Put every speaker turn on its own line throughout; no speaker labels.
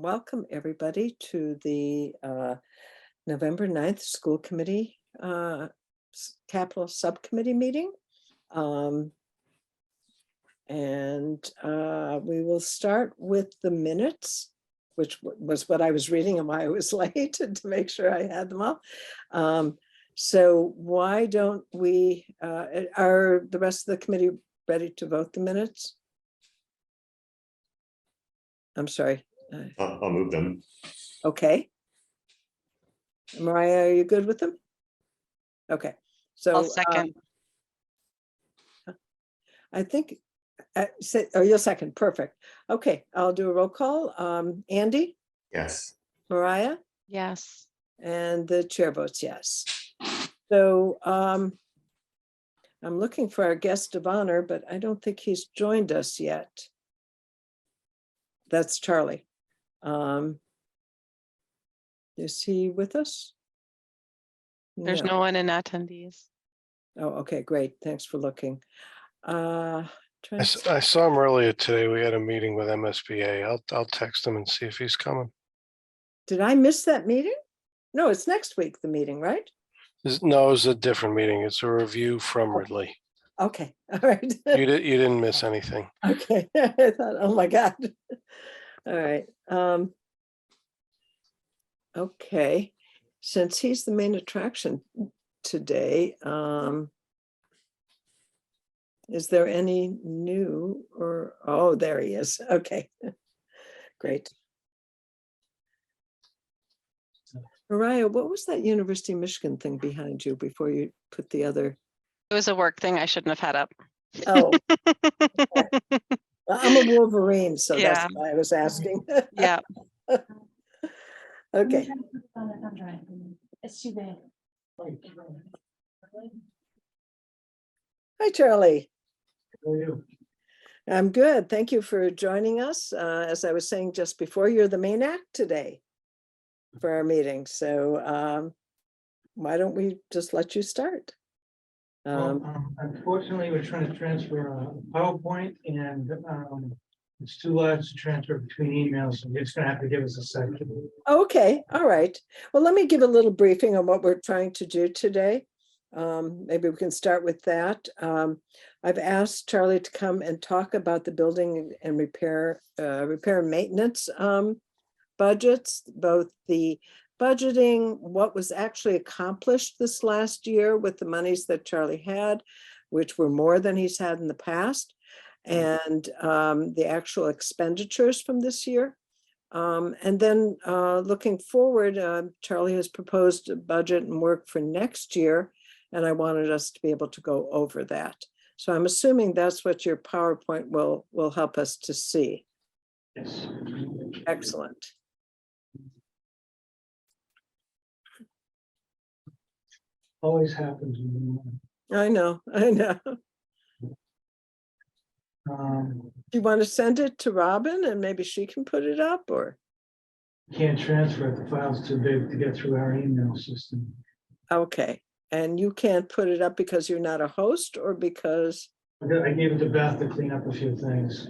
welcome everybody to the November 9th School Committee Capital Subcommittee meeting. We will start with the minutes, which was what I was reading and why I was late to make sure I had them all. So why don't we, are the rest of the committee ready to vote the minutes? I'm sorry.
I'll move them.
Okay. Mariah, are you good with them? Okay. So
I'll second.
I think, you'll second. Perfect. Okay, I'll do a roll call. Andy?
Yes.
Mariah?
Yes.
And the chair votes yes. So I'm looking for our guest of honor, but I don't think he's joined us yet. That's Charlie. Is he with us?
There's no one in attendees.
Oh, okay, great. Thanks for looking.
I saw him earlier today. We had a meeting with MSBA. I'll text him and see if he's coming.
Did I miss that meeting? No, it's next week, the meeting, right?
No, it's a different meeting. It's a review from Ridley.
Okay, all right.
You didn't miss anything.
Okay, I thought, oh my God. All right. Okay, since he's the main attraction today, is there any new or, oh, there he is. Okay, great. Mariah, what was that University of Michigan thing behind you before you put the other?
It was a work thing I shouldn't have had up.
Oh, okay. Well, I'm a Wolverine, so
Yeah.
that's why I was asking.
Yeah.
Okay.
It's too big.
Hi, Charlie.
How are you?
I'm good. Thank you for joining us. As I was saying just before, you're the main act today for our meeting. So why don't we just let you start?
Unfortunately, we're trying to transfer a PowerPoint and it's too large to transfer between emails, so you're just gonna have to give us a second.
Okay, all right. Well, let me give a little briefing on what we're trying to do today. Maybe we can start with that. I've asked Charlie to come and talk about the building and repair and maintenance budgets, both the budgeting, what was actually accomplished this last year with the monies that Charlie had, which were more than he's had in the past, and the actual expenditures from this year. And then looking forward, Charlie has proposed a budget and work for next year, and I wanted us to be able to go over that. So I'm assuming that's what your PowerPoint will help us to see.
Yes.
Excellent.
Always happens.
I know.
Um,
Do you want to send it to Robin and maybe she can put it up, or?
Can't transfer it, the file's too big to get through our email system.
Okay, and you can't put it up because you're not a host or because?
I gave it to Beth to clean up a few things,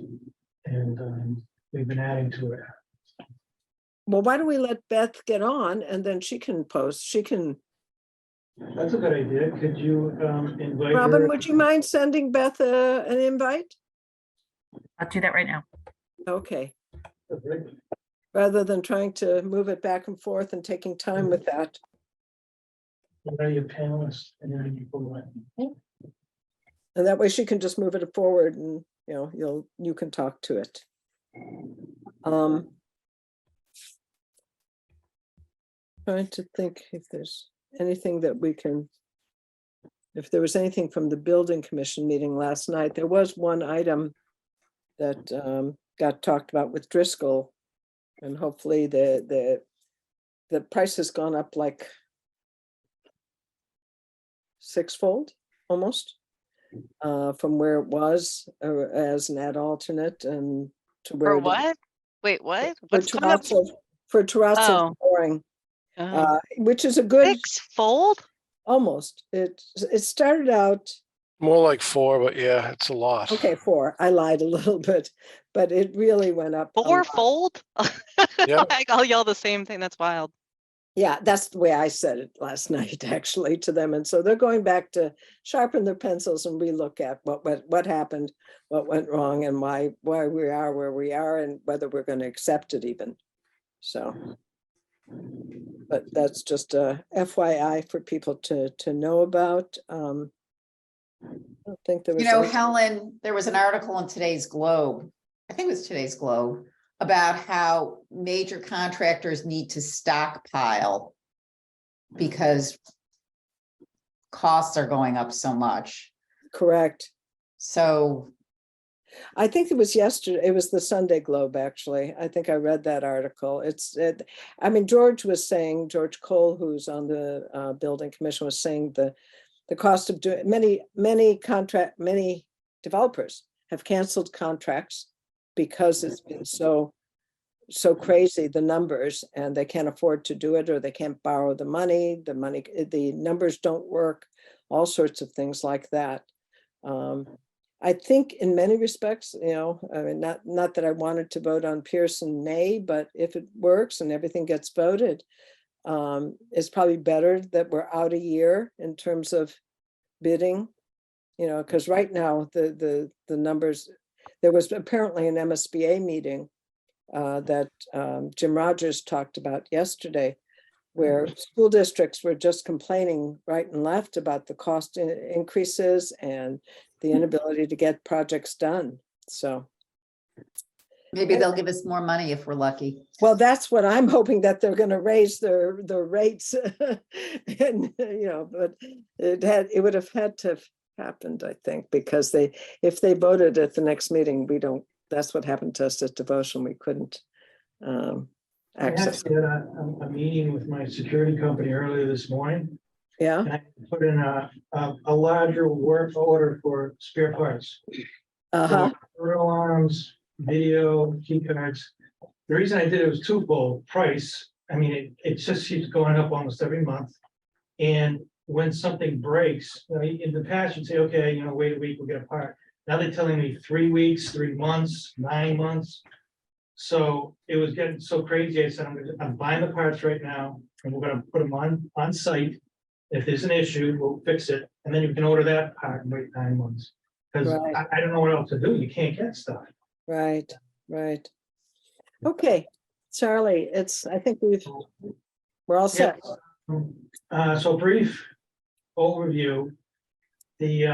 and we've been adding to it.
Well, why don't we let Beth get on and then she can post, she can.
That's a good idea. Could you invite
Robin,
her?
would you mind sending Beth an invite?
I'll do that right now.
Okay, rather than trying to move it back and forth and taking time with that.
Are you panelists? And then you go in.
And that way she can just move it forward and, you can talk to it. Trying to think if there's anything that we can, if there was anything from the building commission meeting last night. There was one item that got talked about with Driscoll, and hopefully the price has gone up like sixfold almost from where it was as an ad alternate and to where
For what? Wait, what?
for
What's coming up?
Terrazzo
Oh.
flooring,
Oh.
which is a good
Sixfold?
almost. It started out
More like 4, but yeah, it's a lot.
Okay, 4. I lied a little bit, but it really went up. a lot.
Fourfold?
Yeah.
I'll yell the same thing. That's wild.
Yeah, that's the way I said it last night, actually, to them. And so they're going back to sharpen their pencils and relook at what happened, what went wrong, and why we are where we are, and whether we're going to accept it even. So, but that's just a FYI for people to know about. I don't think there was.
You know,
any-
Helen, there was an article in today's Globe, I think it was today's Globe, about how major contractors need to stockpile because costs are going up so much.
Correct.
So,
I think it was yesterday. It was the Sunday Globe, actually. I think I read that article. I mean, George Cole, who's on the building commission, was saying the cost of doing many developers have canceled contracts because it's been so crazy, the numbers, and they can't afford to do it, or they can't borrow the money, the numbers don't work, all sorts of things like that. I think in many respects, I mean, not that I wanted to vote on Pearson May, but if it works and everything gets voted, it's probably better that we're out a year in terms of bidding, because right now the numbers, there was apparently an MSBA meeting that Jim Rogers talked about yesterday, where school districts were just complaining right and left about the cost increases and the inability to get projects done. So
maybe they'll give us more money if we're lucky.
well, that's what I'm hoping, that they're going to raise their rates. And but it would have had to have happened, I think, because if they voted at the next meeting, that's what happened to us at devotion. We couldn't
I
access.
actually had a meeting with my security company earlier this morning,
Yeah.
and I put in a larger work order for spare parts.
Uh-huh.
For alarms, video, key cards. The reason I did it was twofold: price. I mean, it just keeps going up almost every month. And when something breaks, in the past, you'd say, okay, wait a week, we'll get a part. Now they're telling me 3 weeks, 3 months, 9 months. So it was getting so crazy. I said, I'm buying the parts right now, and we're gonna put them on site. If there's an issue, we'll fix it, and then you can order that part and wait 9 months. Because
Right.
I don't know what else to do. You can't get stuff.
Right. Okay, Charlie, I think we're all set.
So brief overview. The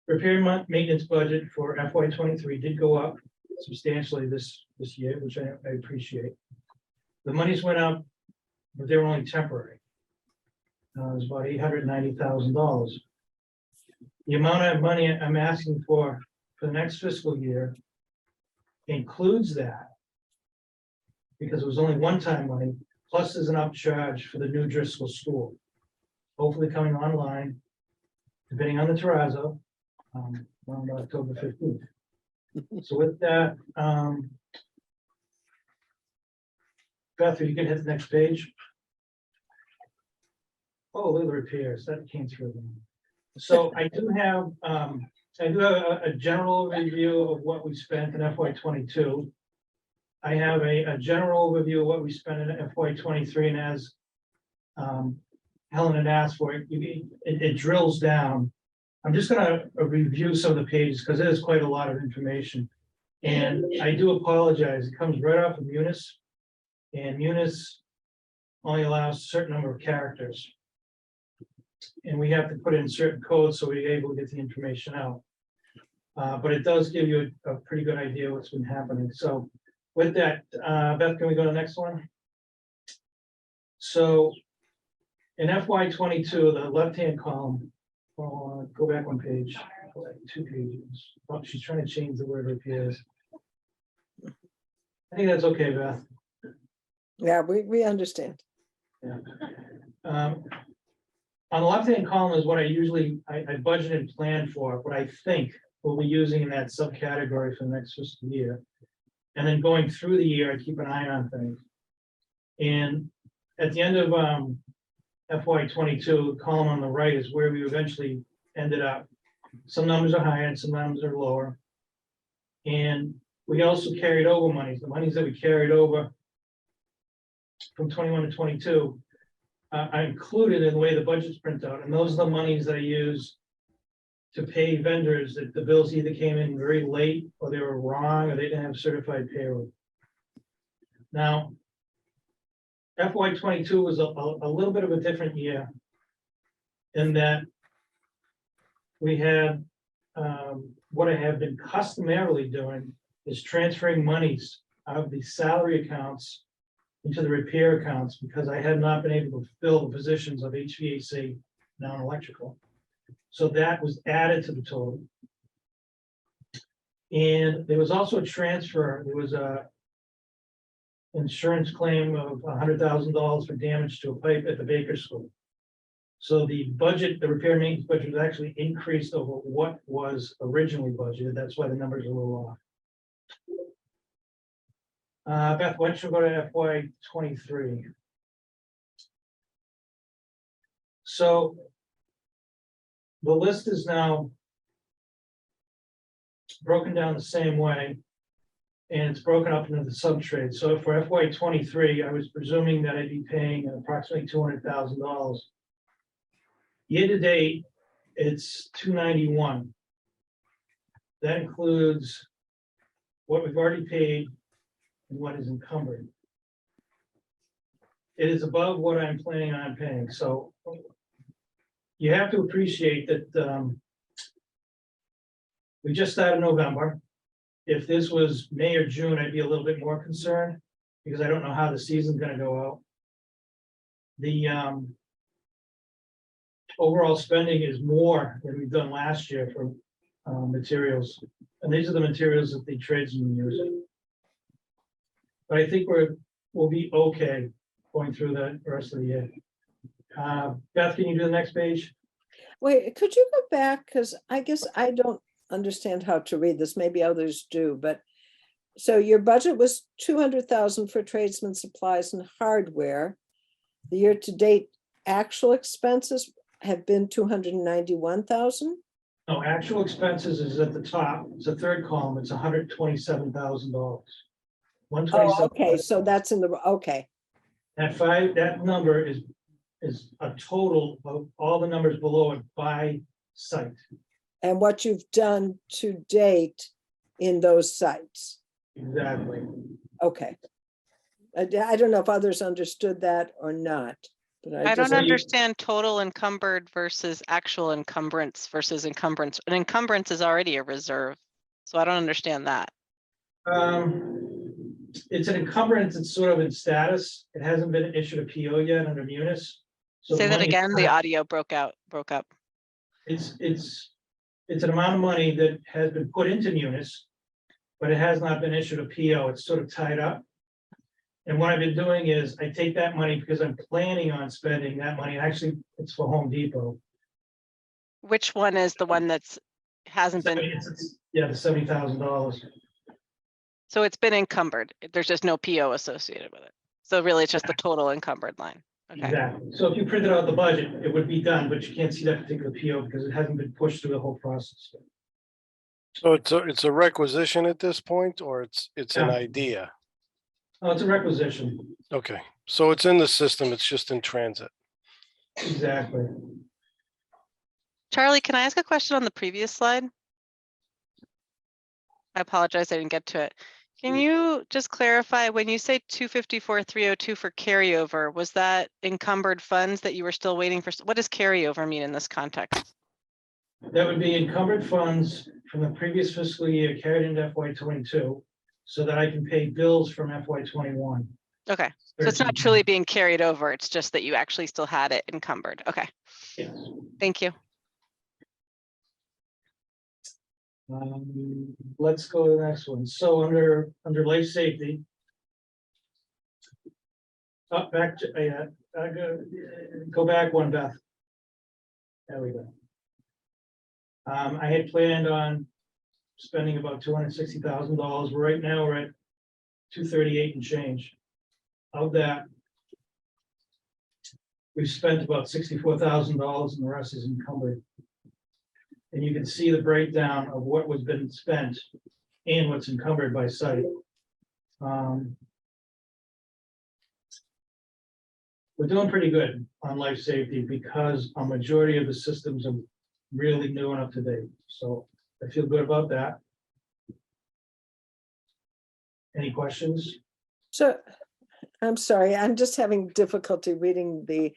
repair maintenance budget for FY23 did go up substantially this year, which I appreciate. The monies went up, but they were only temporary. It was about $890,000. The amount of money I'm asking for the next fiscal year includes that, because it was only one-time money, plus there's an upcharge for the new Driscoll School, hopefully coming online, depending on the terrazzo, on October 15th. So with that, Beth, if you can hit the next page. Oh, look at the repairs, that came through. So I do have a general review of what we spent in FY22. I have a general overview of what we spent in FY23, and as Helen had asked for, it drills down. I'm just gonna review some of the pages because it is quite a lot of information. And I do apologize, it comes right off of Munis, and Munis only allows a certain number of characters. And we have to put in certain codes so we're able to get the information out. But it does give you a pretty good idea what's been happening. So with that, Beth, can we go to the next one? So in FY22, the left-hand column, go back 1 page, 2 pages. Oh, she's trying to change the word repairs. I think that's okay, Beth.
Yeah, we understand.
Yeah. On the left-hand column is what I usually, I budget and plan for, what I think we'll be using in that subcategory for the next fiscal year. And then going through the year, I keep an eye on things. And at the end of FY22, the column on the right is where we eventually ended up. Some numbers are higher and some numbers are lower. And we also carried over monies, the monies that we carried over from 21 to 22 are included in the way the budget's printed out, and those are the monies that I use to pay vendors that the bills either came in very late, or they were wrong, or they didn't have certified payroll. Now, FY 22 was a little bit of a different year in that we had, what I have been customarily doing is transferring monies out of the salary accounts into the repair accounts, because I had not been able to fill the positions of HVAC, non-electrical. So that was added to the total. And there was also a transfer, there was a insurance claim of $100,000 for damage to a pipe at the Baker School. So the budget, the repair and maintenance budget was actually increased over what was originally budgeted. That's why the numbers are a little off. Beth, why don't you go to FY 23? So the list is now broken down the same way, and it's broken up into the sub-trades. So for FY 23, I was presuming that I'd be paying approximately $200,000. Year to date, it's $291. That includes what we've already paid and what is encumbered. It is above what I'm planning on paying, so you have to appreciate that we just started November. If this was May or June, I'd be a little bit more concerned, because I don't know how the season's gonna go out. The overall spending is more than we've done last year for materials, and these are the materials that the tradesmen use. But I think we'll be okay going through the rest of the year. Beth, can you do the next page?
Wait, could you go back? Because I guess I don't understand how to read this. Maybe others do, but so your budget was 200,000 for tradesmen supplies and hardware. The year-to-date actual expenses have been 291,000.
No, actual expenses is at the top. It's the third column. It's $127,000.
Oh, okay, so that's in the, okay,
That number is a total of all the numbers below it by site.
and what you've done to date in those sites.
Exactly.
Okay. I don't know if others understood that or not, but
I don't
just,
understand total encumbered versus actual encumbrance versus encumbrance. An encumbrance is already a reserve. So I don't understand that.
It's an encumbrance. It's sort of in status. It hasn't been issued a PO yet under Munis. So
Say that
money-
again, the audio broke up.
It's an amount of money that has been put into Munis, but it has not been issued a PO. It's sort of tied up. And what I've been doing is I take that money because I'm planning on spending that money. Actually, it's for Home Depot.
Which one is the one that's hasn't been,
Yeah, the $70,000.
so it's been encumbered. There's just no PO associated with it. So really it's just the total encumbered line. Okay,
Exactly. So if you printed out the budget, it would be done, but you can't see that particular PO because it hasn't been pushed through the whole process.
So it's a requisition at this point, or it's an
Yeah.
idea?
Oh, it's a requisition.
Okay, so it's in the system, it's just in transit.
Exactly.
Charlie, can I ask a question on the previous slide? I apologize, I didn't get to it. Can you just clarify, when you say 254,302 for carryover, was that encumbered funds that you were still waiting for? What does carryover mean in this context?
That would be encumbered funds from the previous fiscal year carried into FY 22, so that I can pay bills from FY 21.
Okay, so it's not truly being carried over, it's just that you actually still had it encumbered. Okay,
Yes.
thank you.
Let's go to the next one. So under life safety. Up back to, go back one, Beth. There we go. I had planned on spending about $260,000. Right now, we're at 238 and change. Of that, we've spent about $64,000 and the rest is encumbered. And you can see the breakdown of what was been spent and what's encumbered by site. We're doing pretty good on life safety because a majority of the systems are really new and up to date. So I feel good about that. Any questions?
So, I'm sorry, I'm just having difficulty reading the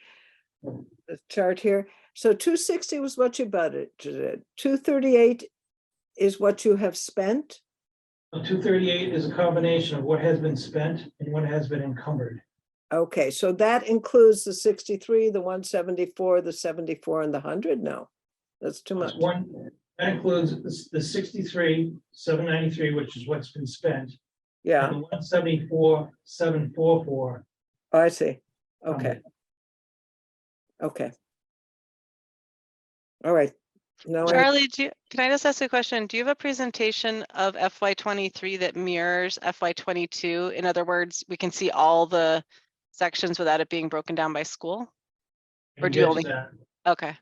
chart here. So 260 was what you budgeted, 238 is what you have spent?
238 is a combination of what has been spent and what has been encumbered.
Okay, so that includes the 63, the 174, the 74, and the 100? No, that's too much.
That includes the 63, 793, which is what's been spent.
Yeah,
And the 174, 744.
oh, I see. Okay. Okay. All right. No,
Charlie, can I just ask a question? Do you have a presentation of FY23 that mirrors FY22? In other words, we can see all the sections without it being broken down by school? Or do you only? Okay.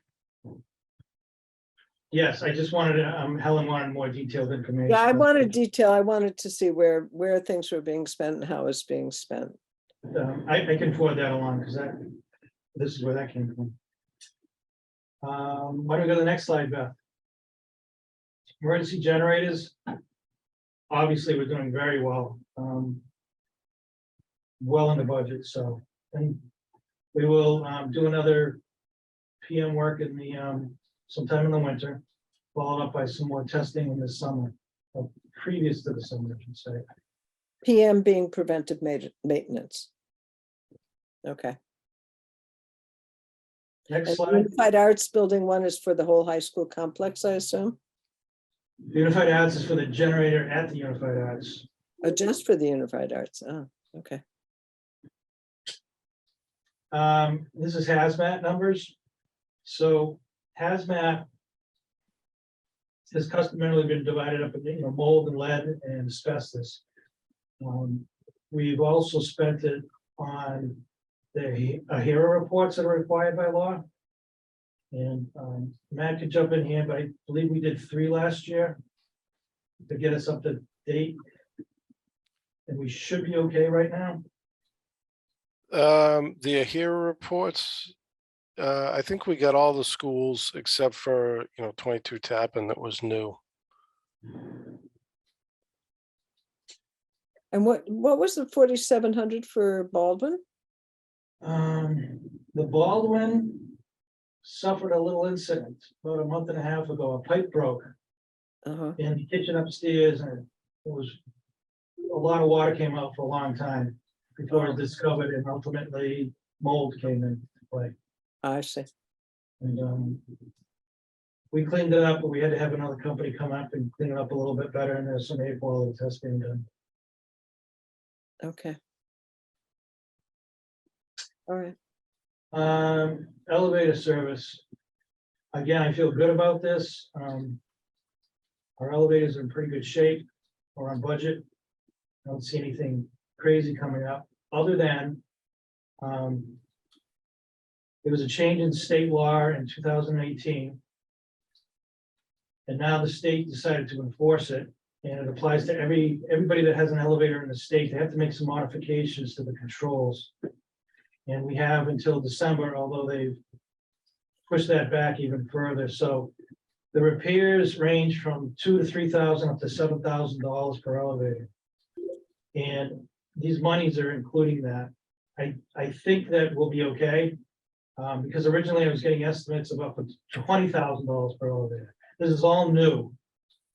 Yes, I just wanted to, Helen wanted more detailed information.
yeah, I wanted detail. I wanted to see where things were being spent and how it's being spent.
I can forward that along because this is where that came from. Why don't we go to the next slide, Beth? Emergency generators. Obviously, we're doing very well. Well in the budget, so, and we will do another PM work in the sometime in the winter, followed up by some more testing in the summer, previous to the summer, I should say.
PM being preventive maintenance. Okay.
Next
And
slide.
Unified Arts Building 1 is for the whole high school complex, I assume?
Unified Arts is for the generator at the Unified Arts.
Oh, just for the Unified Arts. Oh, okay.
This is hazmat numbers. So hazmat has customarily been divided up into mold and lead and asbestos. We've also spent it on the HERA reports that are required by law. And Matt could jump in here, but I believe we did 3 last year to get us up to date. And we should be okay right now.
The AHERA reports, I think we got all the schools except for, 22 Tappan that was new.
And what was the 4,700 for Baldwin?
The Baldwin suffered a little incident about a month and a half ago. A pipe broke
Uh-huh.
in the kitchen upstairs, and it was a lot of water came out for a long time before it was discovered, and ultimately mold came into play.
I see.
And we cleaned it up, but we had to have another company come up and clean it up a little bit better, and there's some air quality testing done.
Okay. All right.
Elevator service. Again, I feel good about this. Our elevators are in pretty good shape. We're on budget. I don't see anything crazy coming up, other than there was a change in state law in 2018. And now the state decided to enforce it, and it applies to everybody that has an elevator in the state. They have to make some modifications to the controls. And we have until December, although they've pushed that back even further. So the repairs range from $2,000 to $3,000 up to $7,000 per elevator. And these monies are including that. I think that will be okay. Because originally I was getting estimates of up to $20,000 per elevator. This is all new.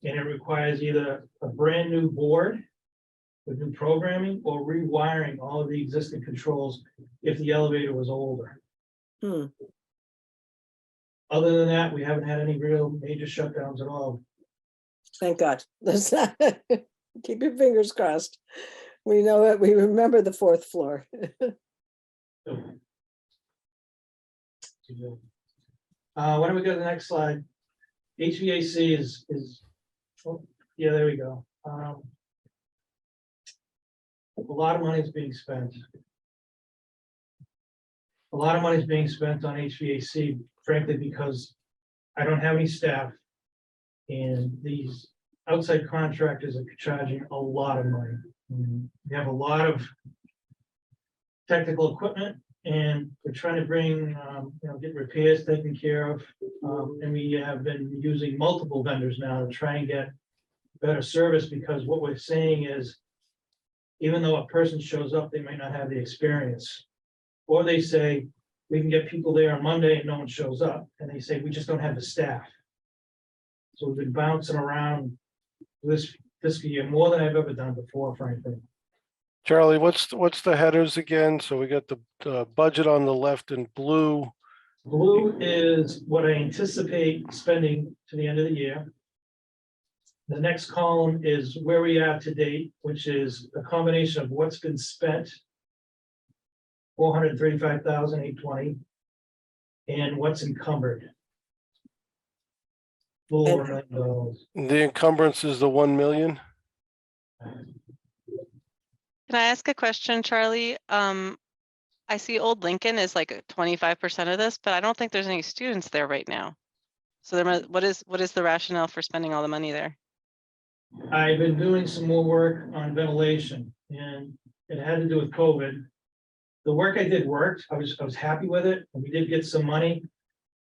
And it requires either a brand new board with new programming or rewiring all of the existing controls if the elevator was older.
Hmm.
Other than that, we haven't had any real major shutdowns at all.
Thank God. Let's not keep your fingers crossed. We know it. We remember the 4th floor.
Why don't we go to the next slide? HVAC is oh, yeah, there we go. A lot of money is being spent. A lot of money is being spent on HVAC, frankly, because I don't have any staff. And these outside contractors are charging a lot of money. We have a lot of technical equipment and we're trying to bring, get repairs taken care of. And we have been using multiple vendors now to try and get better service, because what we're saying is, even though a person shows up, they might not have the experience. Or they say, we can get people there on Monday and no one shows up, and they say, we just don't have the staff. So we've been bouncing around this fiscal year more than I've ever done before, frankly.
Charlie, what's the headers again? So we got the budget on the left in blue.
Blue is what I anticipate spending to the end of the year. The next column is where we are to date, which is a combination of what's been spent, 435,820, and what's encumbered. A little over $1 million.
The encumbrance is the 1 million.
Can I ask a question, Charlie? I see Old Lincoln is like 25% of this, but I don't think there's any students there right now. So what is the rationale for spending all the money there?
I've been doing some more work on ventilation, and it had to do with COVID. The work I did worked. I was happy with it, and we did get some money,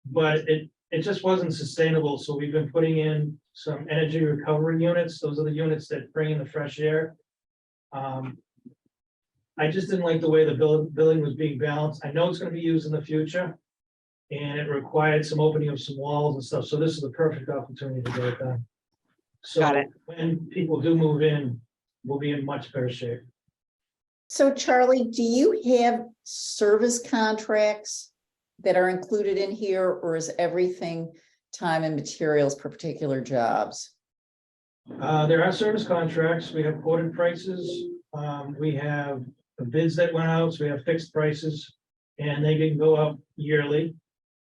but it just wasn't sustainable. So we've been putting in some energy recovery units. Those are the units that bring in the fresh air. I just didn't like the way the building was being balanced. I know it's going to be used in the future, and it required some opening of some walls and stuff. So this is the perfect opportunity to get it done. So
Got it.
when people do move in, we'll be in much better shape.
So Charlie, do you have service contracts that are included in here, or is everything time and materials per particular jobs?
There are service contracts. We have quoted prices. We have the bids that went out, so we have fixed prices, and they can go up yearly.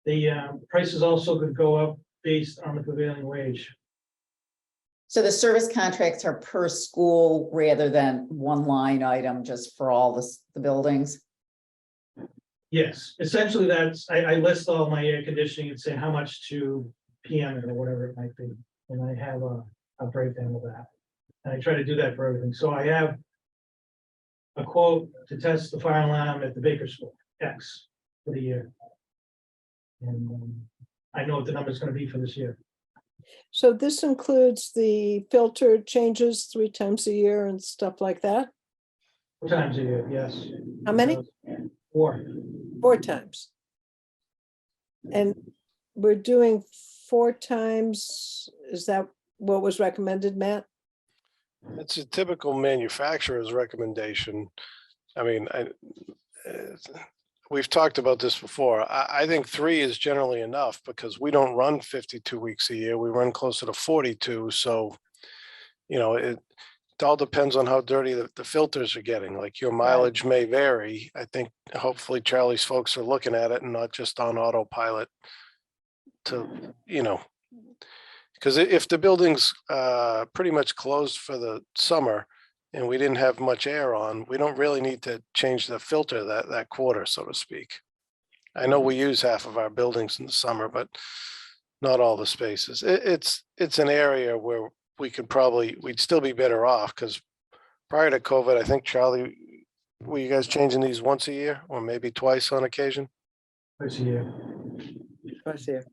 The prices also could go up based on the prevailing wage.
So the service contracts are per school rather than one line item just for all the buildings?
Yes, essentially that's, I list all my air conditioning and say how much to PM it or whatever it might be. And I have a breakdown of that. And I try to do that for everything. So I have a quote to test the fire alarm at the Baker School, X for the year. And I know what the number is going to be for this year.
So this includes the filter changes 3 times a year and stuff like that?
4 times a year, yes.
How many?
4.
4 times. And we're doing 4 times, is that what was recommended, Matt?
It's a typical manufacturer's recommendation. I mean, we've talked about this before. I think 3 is generally enough because we don't run 52 weeks a year. We run closer to 42. So, it all depends on how dirty the filters are getting. Like your mileage may vary. I think hopefully Charlie's folks are looking at it and not just on autopilot to, because if the building's pretty much closed for the summer and we didn't have much air on, we don't really need to change the filter that quarter, so to speak. I know we use half of our buildings in the summer, but not all the spaces. It's an area where we'd still be better off, because prior to COVID, I think, Charlie, were you guys changing these once a year or maybe twice on occasion?
Twice a year.
Twice a year.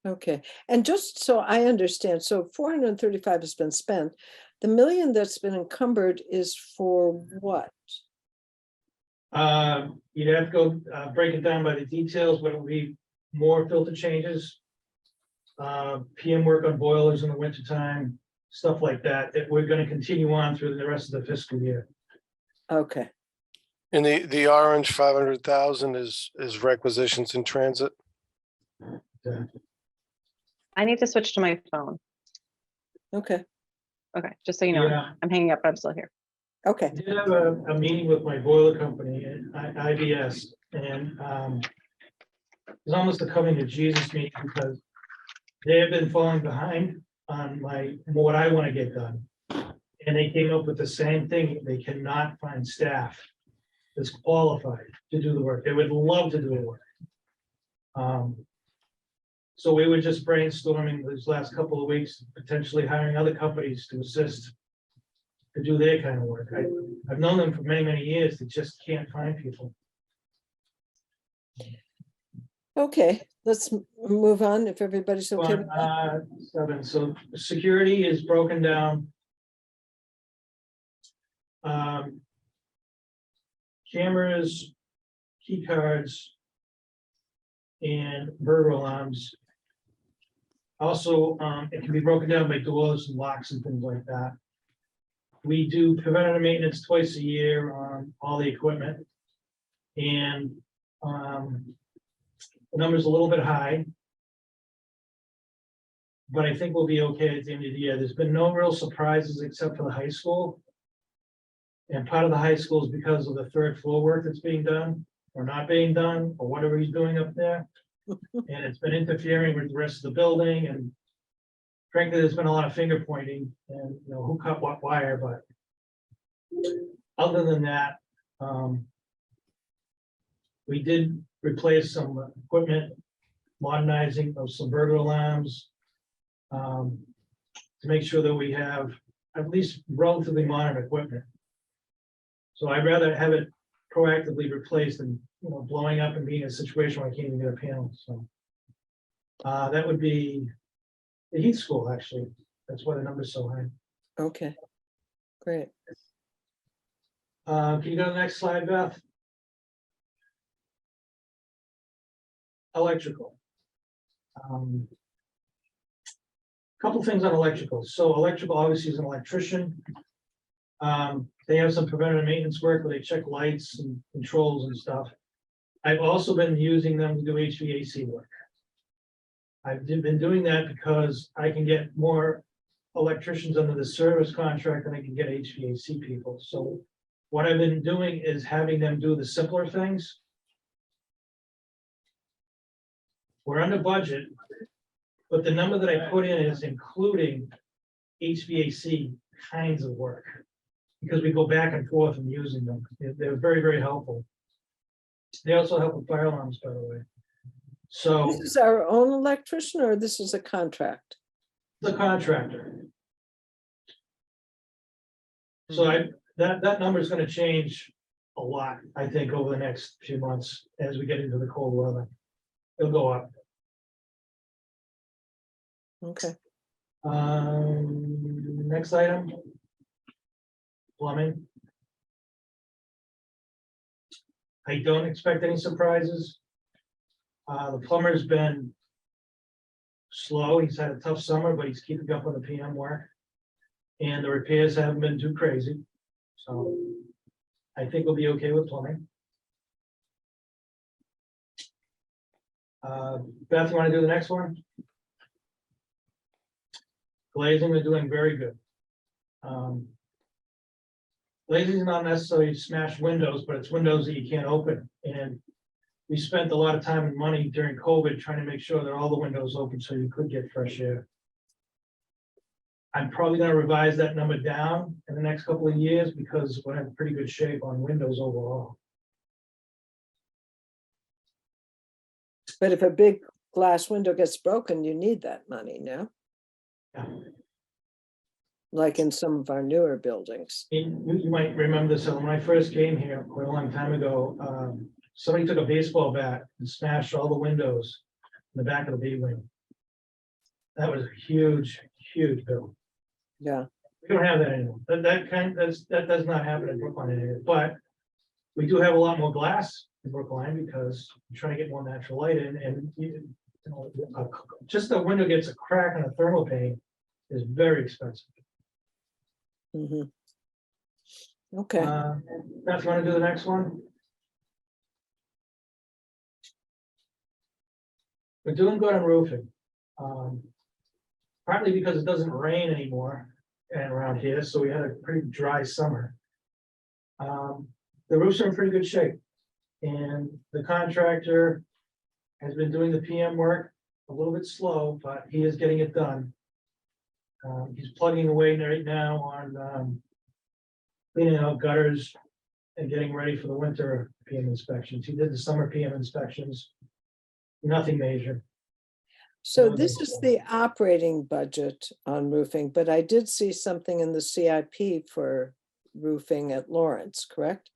Okay, and just so I understand, so 435 has been spent. The $1 million that's been encumbered is for what?
You'd have to go break it down by the details, but it would be more filter changes, PM work on boilers in the wintertime, stuff like that, that we're going to continue on through the rest of the fiscal year.
Okay,
And the orange 500,000 is requisitions in transit.
I need to switch to my phone.
okay,
Okay, just so you know,
Yeah.
I'm hanging up, but I'm still here.
okay.
I did have a meeting with my boiler company at IBS, and it's almost a coming to Jesus meeting because they have been falling behind on what I want to get done. And they came up with the same thing. They cannot find staff that's qualified to do the work. They would love to do the work. So we were just brainstorming these last couple of weeks, potentially hiring other companies to assist to do their kind of work. I've known them for many, many years. They just can't find people.
Okay, let's move on if everybody's okay. with that.
7, so security is broken down. Cameras, key cards, and burglar alarms. Also, it can be broken down by doors and locks and things like that. We do preventative maintenance twice a year on all the equipment. And the number's a little bit high. But I think we'll be okay at the end of the year. There's been no real surprises except for the high school. And part of the high school is because of the third floor work that's being done or not being done, or whatever he's doing up there. And it's been interfering with the rest of the building, and frankly, there's been a lot of finger pointing and, you know, who cut what wire, but other than that, we did replace some equipment, modernizing of some burglar alarms, to make sure that we have at least relatively modern equipment. So I'd rather have it proactively replaced than, you know, blowing up and being in a situation where I can't even get a panel, so. That would be the heat school, actually. That's why the number's so high.
Okay, great.
Can you go to the next slide, Beth? Electrical. Couple things on electrical. So electrical obviously is an electrician. They have some preventative maintenance work where they check lights and controls and stuff. I've also been using them to do HVAC work. I've been doing that because I can get more electricians under the service contract than I can get HVAC people. So what I've been doing is having them do the simpler things. We're under budget, but the number that I put in is including HVAC kinds of work. Because we go back and forth and using them. They're very, very helpful. They also help with fire alarms, by the way. So
This is our own electrician, or this is a contract?
the contractor. So that number is going to change a lot, I think, over the next few months as we get into the cold weather. It'll go up.
Okay,
Next item. Plumbing. I don't expect any surprises. The plumber's been slow. He's had a tough summer, but he's keeping up on the PM work. And the repairs haven't been too crazy. So I think we'll be okay with plumbing. Beth, you want to do the next one? Glazing, we're doing very good. Glazing is not necessarily smashed windows, but it's windows that you can't open. And we spent a lot of time and money during COVID trying to make sure that all the windows open so you could get fresh air. I'm probably going to revise that number down in the next couple of years because we're in pretty good shape on windows overall.
but if a big glass window gets broken, you need that money, no?
Yeah.
Like in some of our newer buildings.
You might remember this, when I first came here quite a long time ago, somebody took a baseball bat and smashed all the windows in the back of the B wing. That was a huge, huge bill.
Yeah,
We don't have that anymore. That does not happen in Brookline anymore, but we do have a lot more glass in Brookline because we're trying to get more natural light in, and you know, just the window gets a crack in a thermal pane is very expensive.
mhm. Okay,
Beth, you want to do the next one? We're doing good on roofing. Partly because it doesn't rain anymore and around here, so we had a pretty dry summer. The roofs are in pretty good shape. And the contractor has been doing the PM work a little bit slow, but he is getting it done. He's plugging away right now on cleaning out gutters and getting ready for the winter PM inspections. He did the summer PM inspections. Nothing major.
So
No,
this
that's
is
fine.
the operating budget on roofing, but I did see something in the CIP for roofing at Lawrence, correct?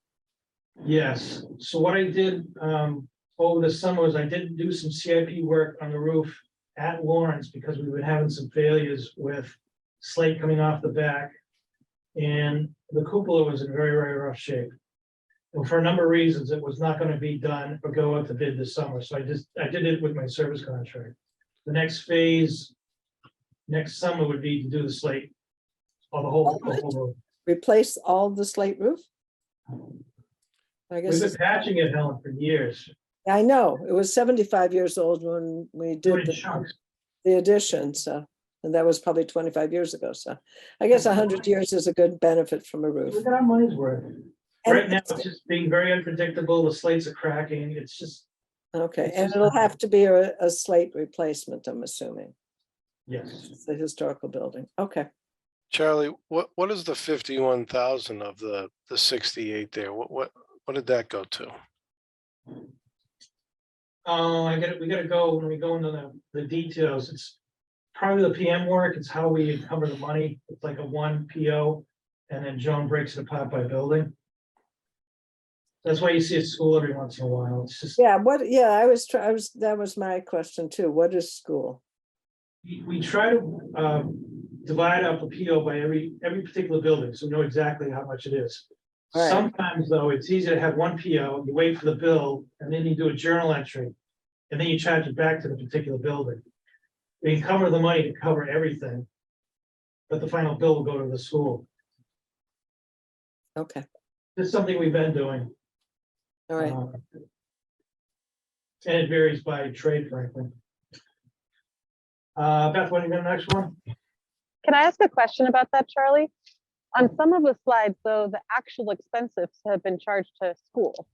Yes, so what I did over the summer was I did do some CIP work on the roof at Lawrence because we were having some failures with slate coming off the back. And the cupola was in very, very rough shape. And for a number of reasons, it was not gonna be done or go out to bid this summer, so I did it with my service contract. The next phase, next summer would be to do the slate. Or the whole roof.
Replace all the slate roof? I guess,
We've been
it's-
patching it, Helen, for years.
I know, it was 75 years old when we
Doing
did
chunks.
the addition, so, and that was probably 25 years ago, so. I guess 100 years is a good benefit from a roof.
We got our money's worth.
And
Right now, it's just being very unpredictable. The slates are cracking. It's just,
Okay,
it's
and
just
it'll
not-
have to be a slate replacement, I'm assuming.
yes.
It's the historical building, okay.
Charlie, what is the 51,000 of the 68 there? What did that go to?
We gotta go, when we go into the details, it's probably the PM work. It's how we encumber the money. It's like a one PO. And then Joan breaks it apart by building. That's why you see a school every once in a while. It's just,
Yeah, that was my question too. What is school?
we try to divide up a PO by every particular building, so we know exactly how much it is.
All right.
Sometimes, though, it's easier to have one PO, you wait for the bill, and then you do a journal entry, and then you charge it back to the particular building. We encumber the money to cover everything, but the final bill will go to the school.
Okay,
This is something we've been doing.
all right.
And it varies by trade, frankly. Beth, what do you got next one?
Can I ask a question about that, Charlie? On some of the slides, though, the actual expenses have been charged to school.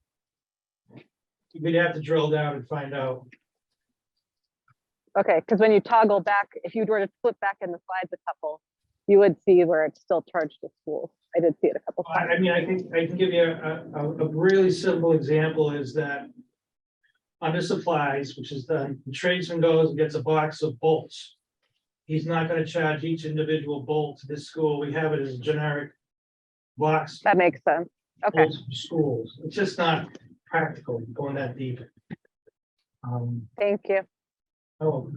We'd have to drill down and find out.
Okay, because when you toggle back, if you were to flip back in the slides a couple, you would see where it's still charged to schools. I did see it a couple times.
I mean, I can give you a really simple example is that under supplies, which is the tradesman goes and gets a box of bolts. He's not gonna charge each individual bolt to this school. We have it as a generic box.
That makes sense. Okay,
bolts for schools. It's just not practical going that deep.
thank you.
Oh.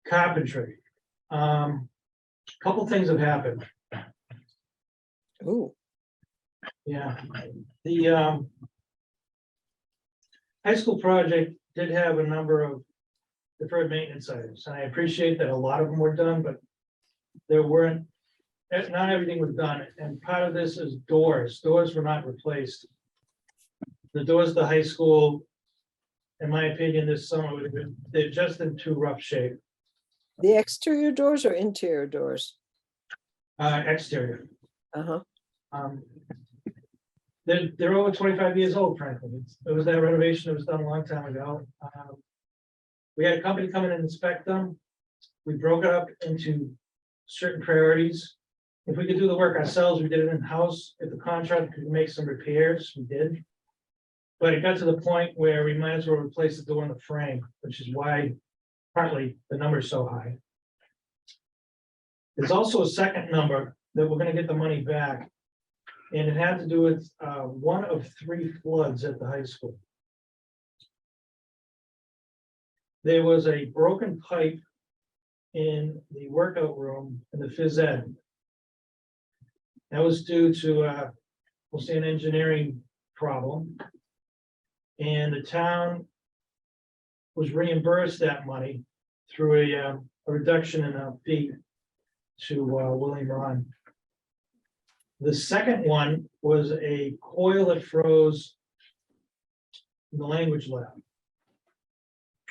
Carpentry. Couple things have happened.
Ooh,
Yeah, the high school project did have a number of deferred maintenance items, and I appreciate that a lot of them were done, but there weren't, not everything was done, and part of this is doors. Doors were not replaced. The doors of the high school, in my opinion, this summer would have been, they're just in too rough shape.
the exterior doors or interior doors?
Exterior.
Uh-huh,
They're over 25 years old, frankly. It was that renovation that was done a long time ago. We had a company come in and inspect them. We broke it up into certain priorities. If we could do the work ourselves, we did it in-house. If the contractor could make some repairs, we did. But it got to the point where we might as well replace the door in the frame, which is why partly the number is so high. There's also a second number that we're gonna get the money back. And it had to do with one of 3 floods at the high school. There was a broken pipe in the workout room in the phys ed. That was due to, we'll say, an engineering problem. And the town was reimbursed that money through a reduction in a fee to William Ron. The second one was a coil that froze in the language lab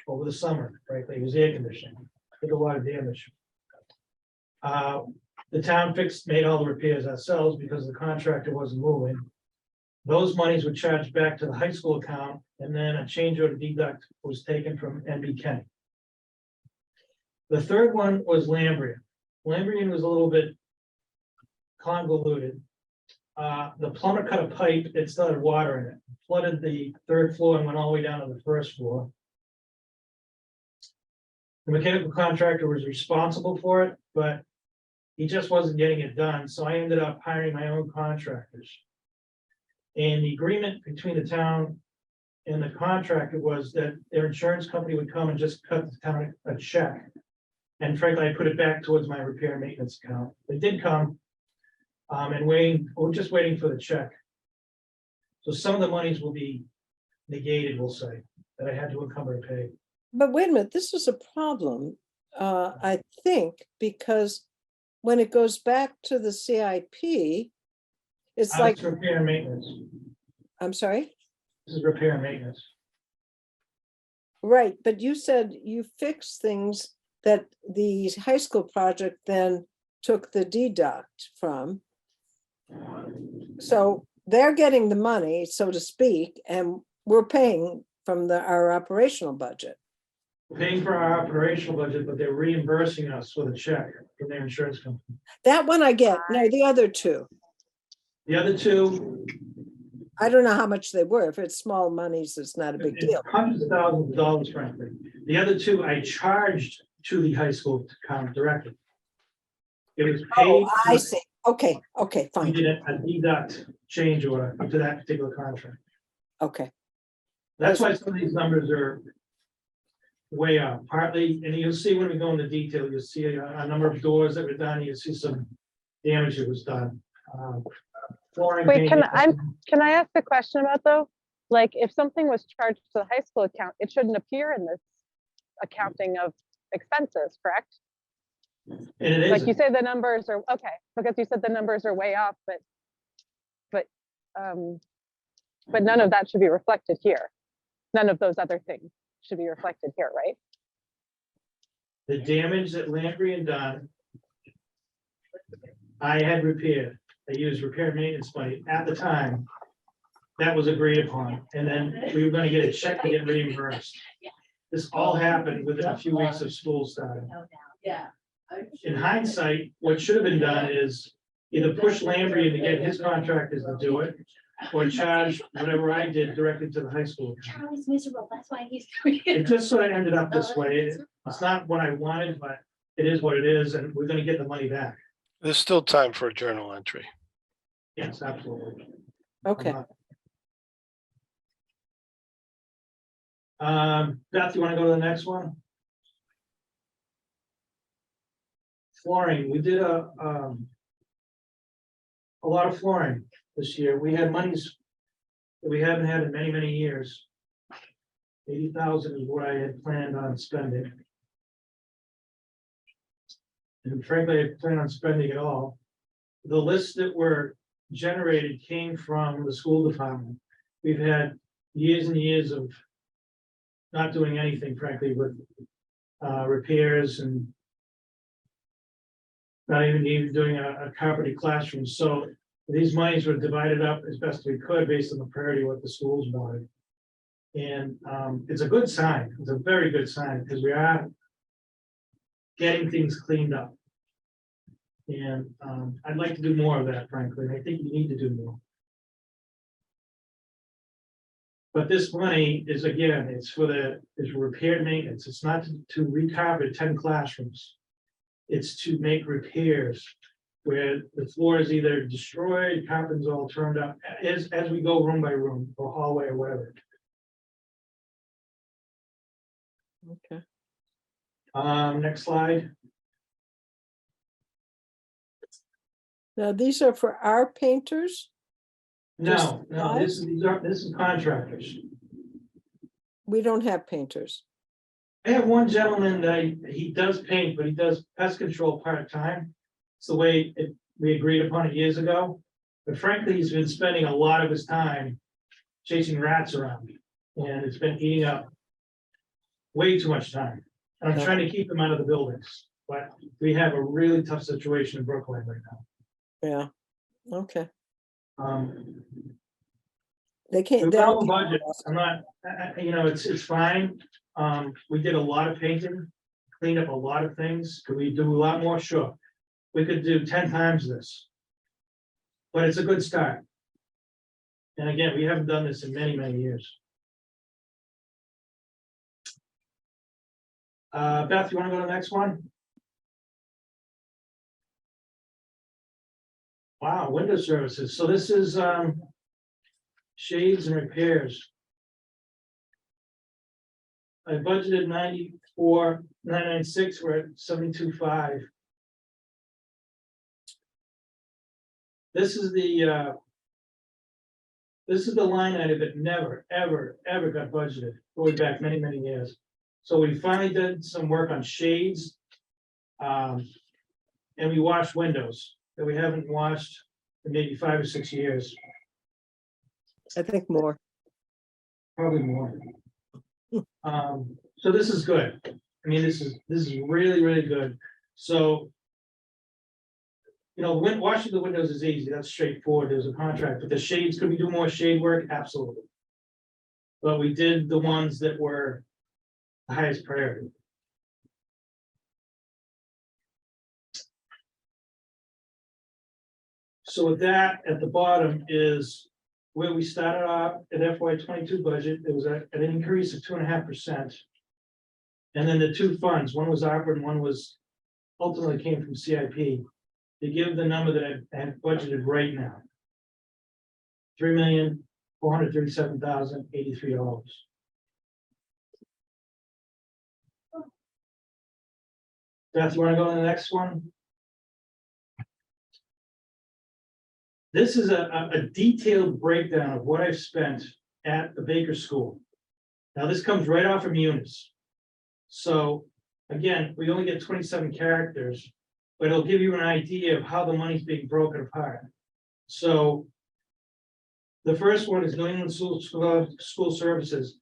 over the summer, frankly. It was air conditioning, did a lot of damage. The town made all the repairs ourselves because the contractor wasn't moving. Those monies were charged back to the high school account, and then a change order deduct was taken from NB Kenny. The third one was Lambrian. Lambrian was a little bit convoluted. The plumber cut a pipe that still had water in it, flooded the 3rd floor and went all the way down to the 1st floor. The mechanical contractor was responsible for it, but he just wasn't getting it done, so I ended up hiring my own contractors. And the agreement between the town and the contractor was that their insurance company would come and just cut the town a check. And frankly, I put it back towards my repair and maintenance account. They did come. And we're just waiting for the check. So some of the monies will be negated, we'll say, that I had to encumber to pay.
But wait a minute, this is a problem, I think, because when it goes back to the CIP, it's like,
It's repair and maintenance.
I'm sorry,
This is repair and maintenance.
right, but you said you fixed things that the high school project then took the deduct from. So they're getting the money, so to speak, and we're paying from our operational budget.
We're paying for our operational budget, but they're reimbursing us with a check from their insurance company.
That one I get, no, the other two,
The other two,
I don't know how much they were. If it's small monies, it's not a big
it's
deal.
hundreds of thousands of dollars, frankly. The other two I charged to the high school account directly. It was paid.
Oh, I see. Okay, okay,
We
fine,
did a deduct change order to that particular contract.
okay.
That's why some of these numbers are way up, partly, and you'll see when we go into detail, you'll see a number of doors that were done, you'll see some damage that was done. Flooring
Wait, can
painting.
Can I ask a question about though? Like if something was charged to the high school account, it shouldn't appear in this accounting of expenses, correct?
And it
Like you
is,
say the numbers are, okay, because you said the numbers are way off, but none of that should be reflected here. None of those other things should be reflected here, right?
the damage that Lamprey had done, I had repaired. I used repair and maintenance money at the time. That was agreed upon, and then we were gonna get a check to get reimbursed. This all happened within a few weeks of school starting.
Yeah.
In hindsight, what should have been done is either push Lamprey to get his contractors to do it, or charge whatever I did directly to the high school.
Charlie's miserable, that's why he's doing
It
it.
just sort of ended up this way. It's not what I wanted, but it is what it is, and we're gonna get the money back.
There's still time for a journal entry.
Yes, absolutely.
Okay,
Beth, you wanna go to the next one? Flooring, we did a lot of flooring this year. We had monies that we haven't had in many, many years. 80,000 is what I had planned on spending. And frankly, I plan on spending it all. The lists that were generated came from the school department. We've had years and years of not doing anything, frankly, with repairs and not even doing a carpeted classroom. So these monies were divided up as best we could based on the priority of what the schools wanted. And it's a good sign. It's a very good sign because we are getting things cleaned up. And I'd like to do more of that, frankly. And I think you need to do more. But this money is, again, it's for repair and maintenance. It's not to recarpet 10 classrooms. It's to make repairs where the floor is either destroyed, carpet's all turned up, as we go room by room, or hallway or whatever.
okay.
Next slide.
Now, these are for our painters?
No,
Just
no, this is contractors.
We don't have painters.
I have one gentleman that he does paint, but he does pest control part-time. It's the way we agreed upon it years ago. But frankly, he's been spending a lot of his time chasing rats around. And it's been eating up way too much time. And I'm trying to keep him out of the buildings, but we have a really tough situation in Brooklyn right now.
Yeah, okay. They
We
can't.
went over budget. I'm not, it's fine. We did a lot of painting, cleaned up a lot of things. Could we do a lot more? Sure. We could do 10 times this. But it's a good start. And again, we haven't done this in many, many years. Beth, you want to go to the next one? Wow, window services. So this is shades and repairs. I budgeted 94,996. We're at 72,500. This is the line item that never, ever, ever got budgeted, going back many, many years. So we finally did some work on shades. And we washed windows that we haven't washed in maybe 5 or 6 years,
I think more.
probably more. So this is good. I mean, this is really, really good. So, you know, washing the windows is easy. That's straightforward. There's a contract, but the shades, could we do more shade work? Absolutely. But we did the ones that were the highest priority. So with that, at the bottom is where we started off at FY22 budget. It was an increase of 2.5%. And then the two funds, one was ARPA and one was ultimately came from CIP. To give the number that I have budgeted right now. $3,437,083. Beth, you want to go to the next one? This is a detailed breakdown of what I've spent at the Baker School. Now, this comes right off of Munis. So again, we only get 27 characters, but it'll give you an idea of how the money's being broken apart. So the first one is New England School Services.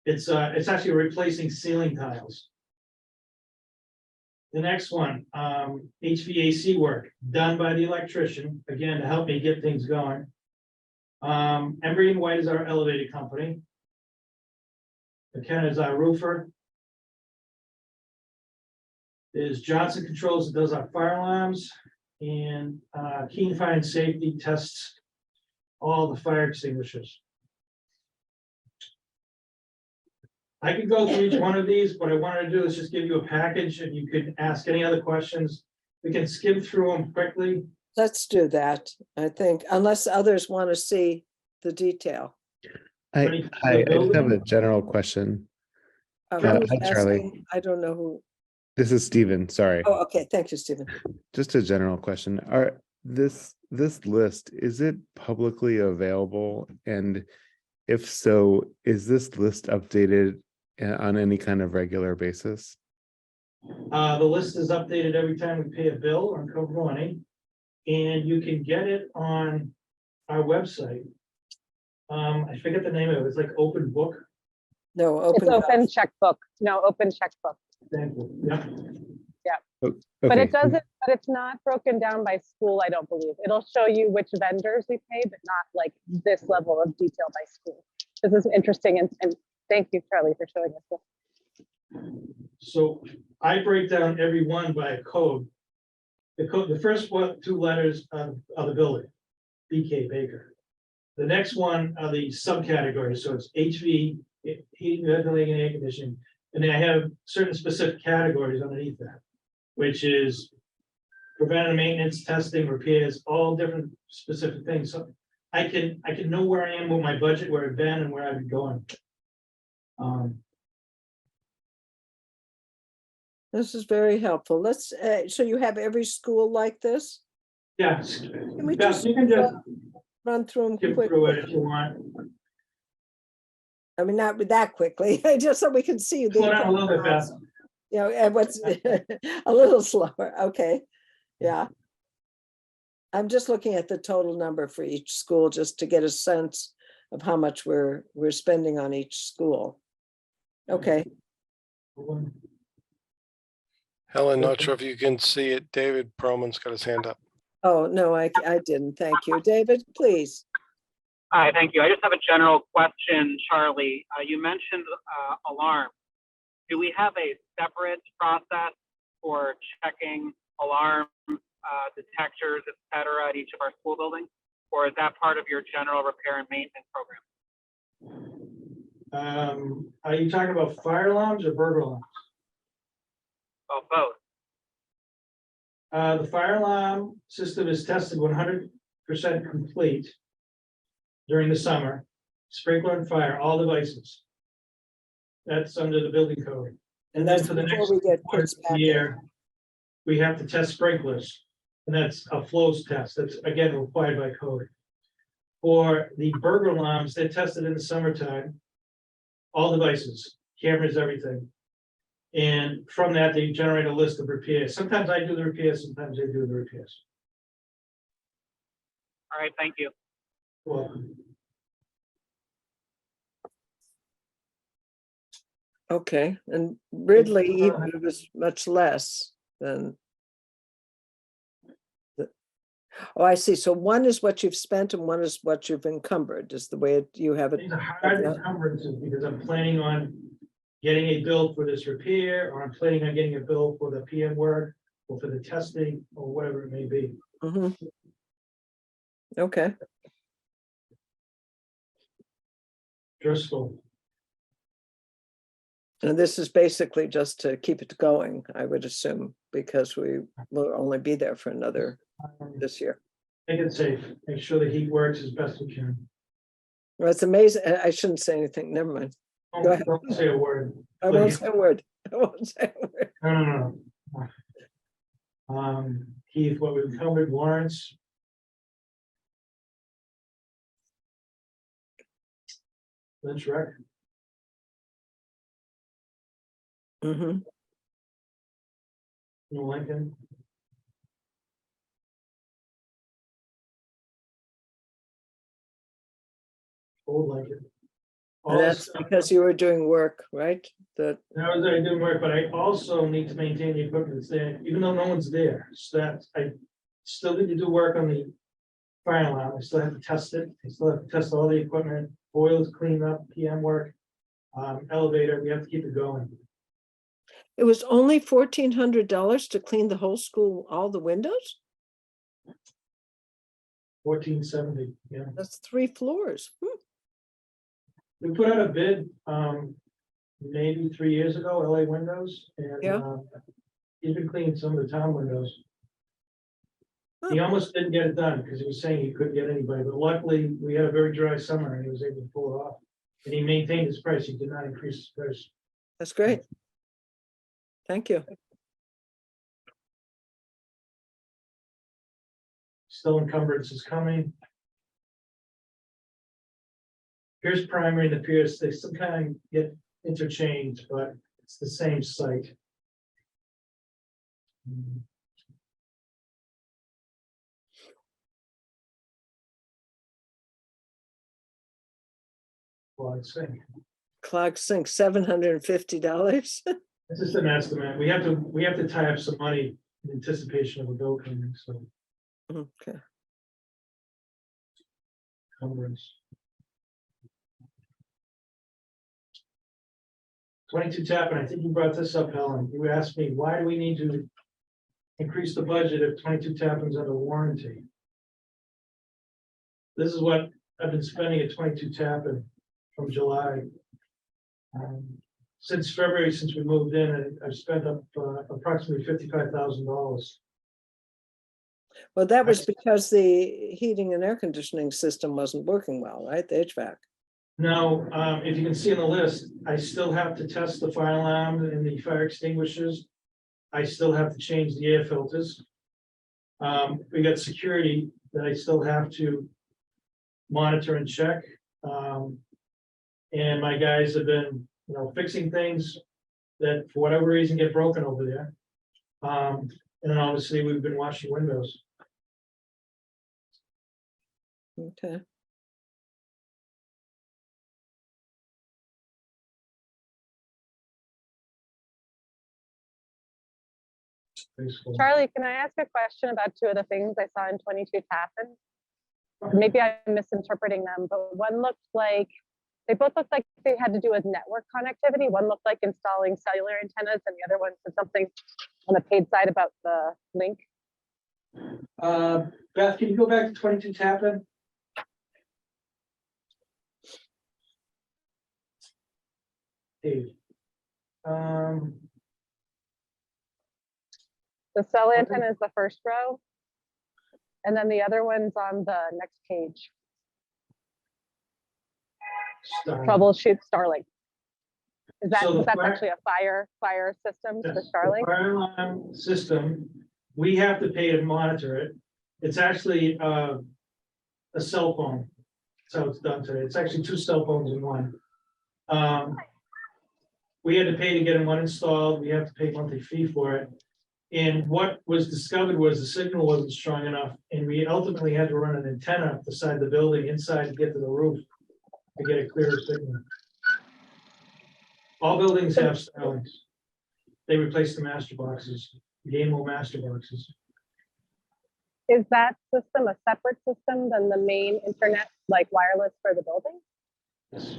It's actually replacing ceiling tiles. The next one, HVAC work done by the electrician, again, to help me get things going. Embry and White is our elevator company. McKenna is our roofer. There's Johnson Controls that does our fire alarms, and Keen Fire and Safety tests all the fire extinguishers. I could go through each one of these. What I wanted to do is just give you a package and you could ask any other questions. We can skim through them quickly.
Let's do that, I think, unless others want to see the detail.
Ready
I
for the
just have a
building?
general question.
Who's
Hi, Charlie.
asking? I don't know who.
This is Stephen, sorry.
Oh, okay, thank you, Stephen.
Just a general question. This list, is it publicly available? And if so, is this list updated on any kind of regular basis?
The list is updated every time we pay a bill or cover money. And you can get it on our website. I forget the name of it. It's like Open Book.
No,
It's
open.
open checkbook. No, open checkbook.
Thank you. Yeah.
But
Okay,
it doesn't, but it's not broken down by school, I don't believe. It'll show you which vendors we pay, but not like this level of detail by school. This is interesting, and thank you, Charlie, for showing us this.
So I break down every one by a code. The first two letters are the building, BK Baker. The next one are the subcategories. So it's HV, heating, ventilating, and air conditioning. And then I have certain specific categories underneath that, which is preventive maintenance, testing, repairs, all different specific things. So I can know where I am with my budget, where I've been and where I've been going.
This is very helpful. Let's, so you have every school like this?
Yes.
Can we
Beth,
just
you can just
run through them
skip
quickly?
through it if you want.
I mean, not that quickly, just so we can see. the
Slow down a little bit, Beth.
You know, and what's a little slower, okay, yeah. I'm just looking at the total number for each school, just to get a sense of how much we're spending on each school. Okay,
Helen, not sure if you can see it. David Perlman's got his hand up.
oh, no, I didn't, thank you. David, please.
Hi, thank you. I just have a general question, Charlie. You mentioned alarm. Do we have a separate process for checking alarm detectors, et cetera, at each of our school buildings? Or is that part of your general repair and maintenance program?
Are you talking about fire alarms or burglar alarms?
Well, both.
The fire alarm system is tested 100% complete during the summer. Sprinkler and fire, all devices. That's under the building code. And then
That's
for the
before
next
we get
quarter
kids
of
back
the
in.
year, we have to test sprinklers. And that's a flows test. That's again required by code. For the burglar alarms, they're tested in the summertime. All devices, cameras, everything. And from that, they generate a list of repairs. Sometimes I do the repairs, sometimes they do the repairs.
All right, thank you.
Well,
Okay, and Ridley, even it was much less than. Oh, I see. So one is what you've spent and one is what you've encumbered, is the way you have it.
these are hard encumbrances because I'm planning on getting a bill for this repair, or I'm planning on getting a bill for the PM work, or for the testing, or whatever it may be.
Mhm. Okay,
Driscoll,
and this is basically just to keep it going, I would assume, because we will only be there for another this year.
make it safe, make sure the heat works as best we can.
Well, it's amazing. I shouldn't say anything. Never mind. Go ahead.
Don't say a word.
I won't say a word. I won't say a word.
No. Keith, what we've covered, Lawrence. Lynch Rec,
Mhm.
New Lincoln. Old Lincoln. All
And
this
that's
stuff.
because you were doing work, right? That,
That was, I do work, but I also need to maintain the equipment that's there, even though no one's there, so that I still need to do work on the fire alarm, I still have to test it, I still have to test all the equipment, boilers clean up, PM work. Elevator, we have to keep it going,
it was only $1,400 to clean the whole school, all the windows?
1470, yeah.
That's 3 floors.
We put out a bid, maybe 3 years ago, LA Windows, and
Yeah.
he's been cleaning some of the town windows. He
Huh.
almost didn't get it done because he was saying he couldn't get anybody, but luckily we had a very dry summer and he was able to pull it off. And he maintained his price. He did not increase his price.
That's great. Thank you.
Still encumbrance is coming. Pierce Primary and the Pierce, they sometimes get interchanged, but it's the same site. Well, I'd say,
Clog sink, $750.
it's just an estimate. We have to tie up some money in anticipation of a bill coming, so
Okay.
encumbrance. 22 Tappan, I think you brought this up, Helen. You asked me, why do we need to increase the budget if 22 Tappan's under warranty? This is what I've been spending at 22 Tappan from July. Since February, since we moved in, I've spent up approximately $55,000.
Well, that was because the heating and air conditioning system wasn't working well, right? The HVAC.
Now, if you can see in the list, I still have to test the fire alarm and the fire extinguishers. I still have to change the air filters. We got security that I still have to monitor and check. And my guys have been, fixing things that for whatever reason get broken over there. And then obviously we've been washing windows.
Okay.
Basically.
Charlie, can I ask a question about two of the things I saw in 22 Tappan? Maybe I'm misinterpreting them, but one looked like, they both looked like they had to do with network connectivity. One looked like installing cellular antennas and the other one said something on the paid side about the link.
Beth, can you go back to 22 Tappan? Dave.
The cell antenna is the first row. And then the other one's on the next page. Troubleshoot Starlink. Is that,
So the
that's
fire-
actually a fire system for
Yes, the
Starlink?
Fire alarm system, we have to pay to monitor it. It's actually a cell phone. That's how it's done today. It's actually 2 cell phones in one. We had to pay to get one installed. We have to pay monthly fee for it. And what was discovered was the signal wasn't strong enough, and we ultimately had to run an antenna up the side of the building inside to get to the roof to get a clearer signal. All buildings have Starlinks. They replaced the master boxes, Game-O master boxes.
Is that system a separate system than the main internet, like wireless for the building?
Yes.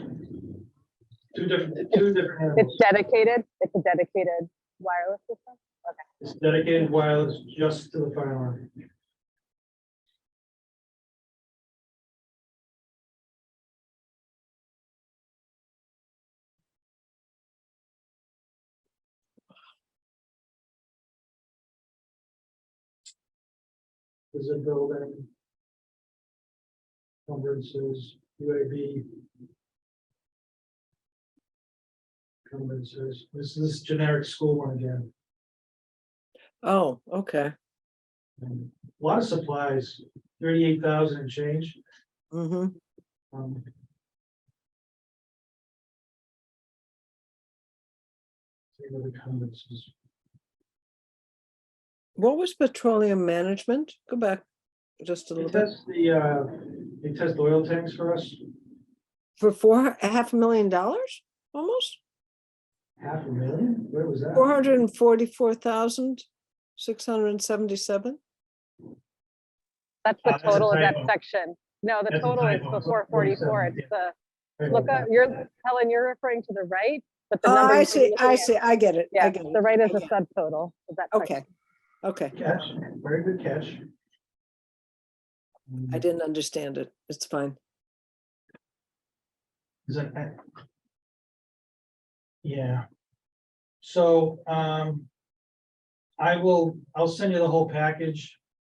Two different
It's
animals.
dedicated, it's a dedicated wireless system? Okay.
It's dedicated wireless just to the fire alarm. Is a building. Conferences, UAB. Conferences, this is generic school one again.
Oh, okay.
A lot of supplies, 38,000 and change.
Mm-hmm.
Same with the conferences.
What was petroleum management? Go back just a
They
little bit.
test they test oil tanks for us,
For $500,000, almost?
500,000, where was that?
444,677.
That's the
That's a
total of that
typo.
section. No, the
That's a
total is
typo.
the
It's
444.
47,
It's the, look up, Helen, you're referring to the right, but the
Oh,
number.
I
you're
see,
looking
I
at-
see, I get it. I
Yeah,
get it.
the right is
I
a
get it.
subtotal of that
Okay,
section.
okay.
Catch, very good catch.
I didn't understand it. It's fine.
Is that? Yeah. So, I'll send you the whole package.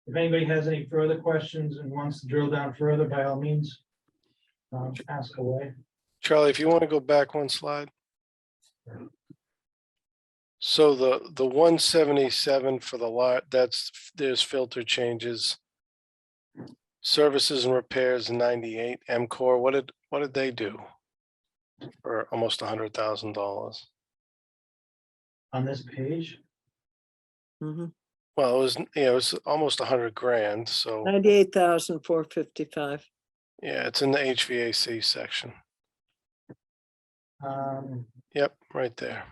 If anybody has any further questions and wants to drill down further, by all means, ask away.
Charlie, if you want to go back one slide. So the 177 for the lot, there's filter changes. Services and repairs 98. MCOR, what did they do? For almost $100,000.
On this page,
Mm-hmm.
Well, it was almost 100 grand. So
98,455.
yeah, it's in the HVAC section. Yep, right there.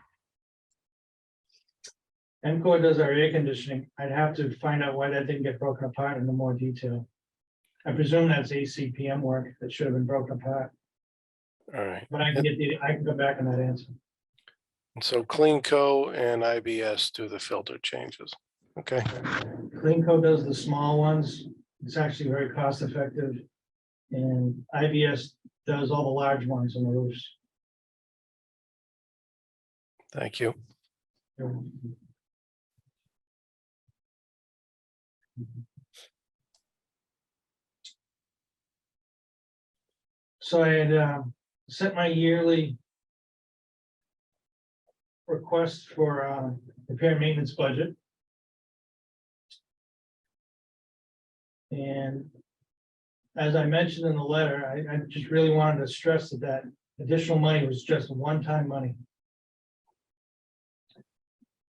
MCOR does our air conditioning. I'd have to find out why that didn't get broken apart into more detail. I presume that's ACPM work that should have been broken apart,
All right.
but I can go back on that answer.
And so CleanCo and IBS do the filter changes. Okay.
CleanCo does the small ones. It's actually very cost effective. And IBS does all the large ones on the roofs.
Thank you.
So I had set my yearly request for repair and maintenance budget. And as I mentioned in the letter, I just really wanted to stress that additional money was just one-time money.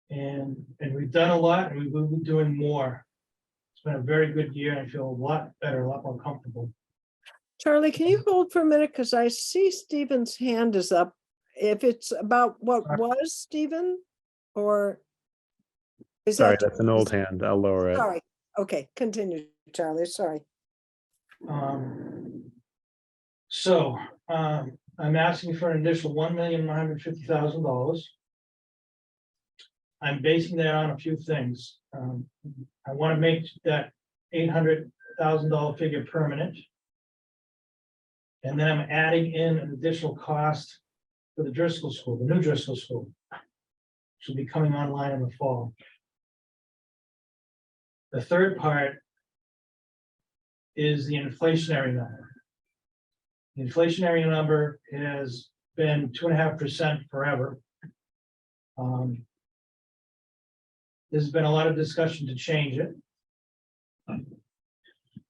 And we've done a lot, and we will be doing more. It's been a very good year, and I feel a lot better, a lot more comfortable.
Charlie, can you hold for a minute? Because I see Stephen's hand is up. If it's about what was Stephen, or is
Sorry,
that?
that's an old hand. I'll lower it.
Sorry. Okay, continue, Charlie. Sorry.
So I'm asking for an additional $1,150,000. I'm basing that on a few things. I want to make that $800,000 figure permanent. And then I'm adding in an additional cost for the Driscoll School, the new Driscoll School. Which will be coming online in the fall. The third part is the inflationary number. The inflationary number has been 2.5% forever. There's been a lot of discussion to change it.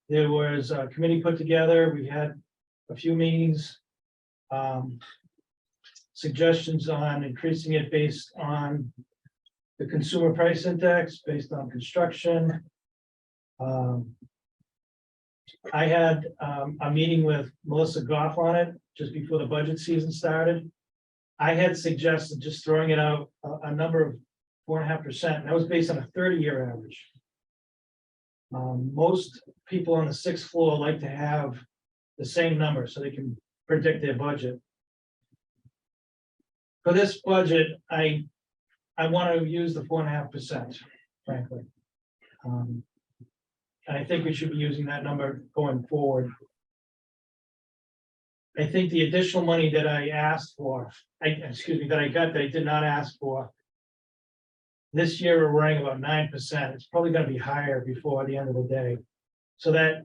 There was a committee put together. We had a few meetings. Suggestions on increasing it based on the consumer price index, based on construction. I had a meeting with Melissa Goff on it just before the budget season started. I had suggested just throwing it out a number of 4.5%. That was based on a 30-year average. Most people on the 6th floor like to have the same number so they can predict their budget. For this budget, I want to use the 4.5%, frankly. And I think we should be using that number going forward. I think the additional money that I asked for, that I got that I did not ask for. This year, we're running about 9%. It's probably going to be higher before the end of the day. So that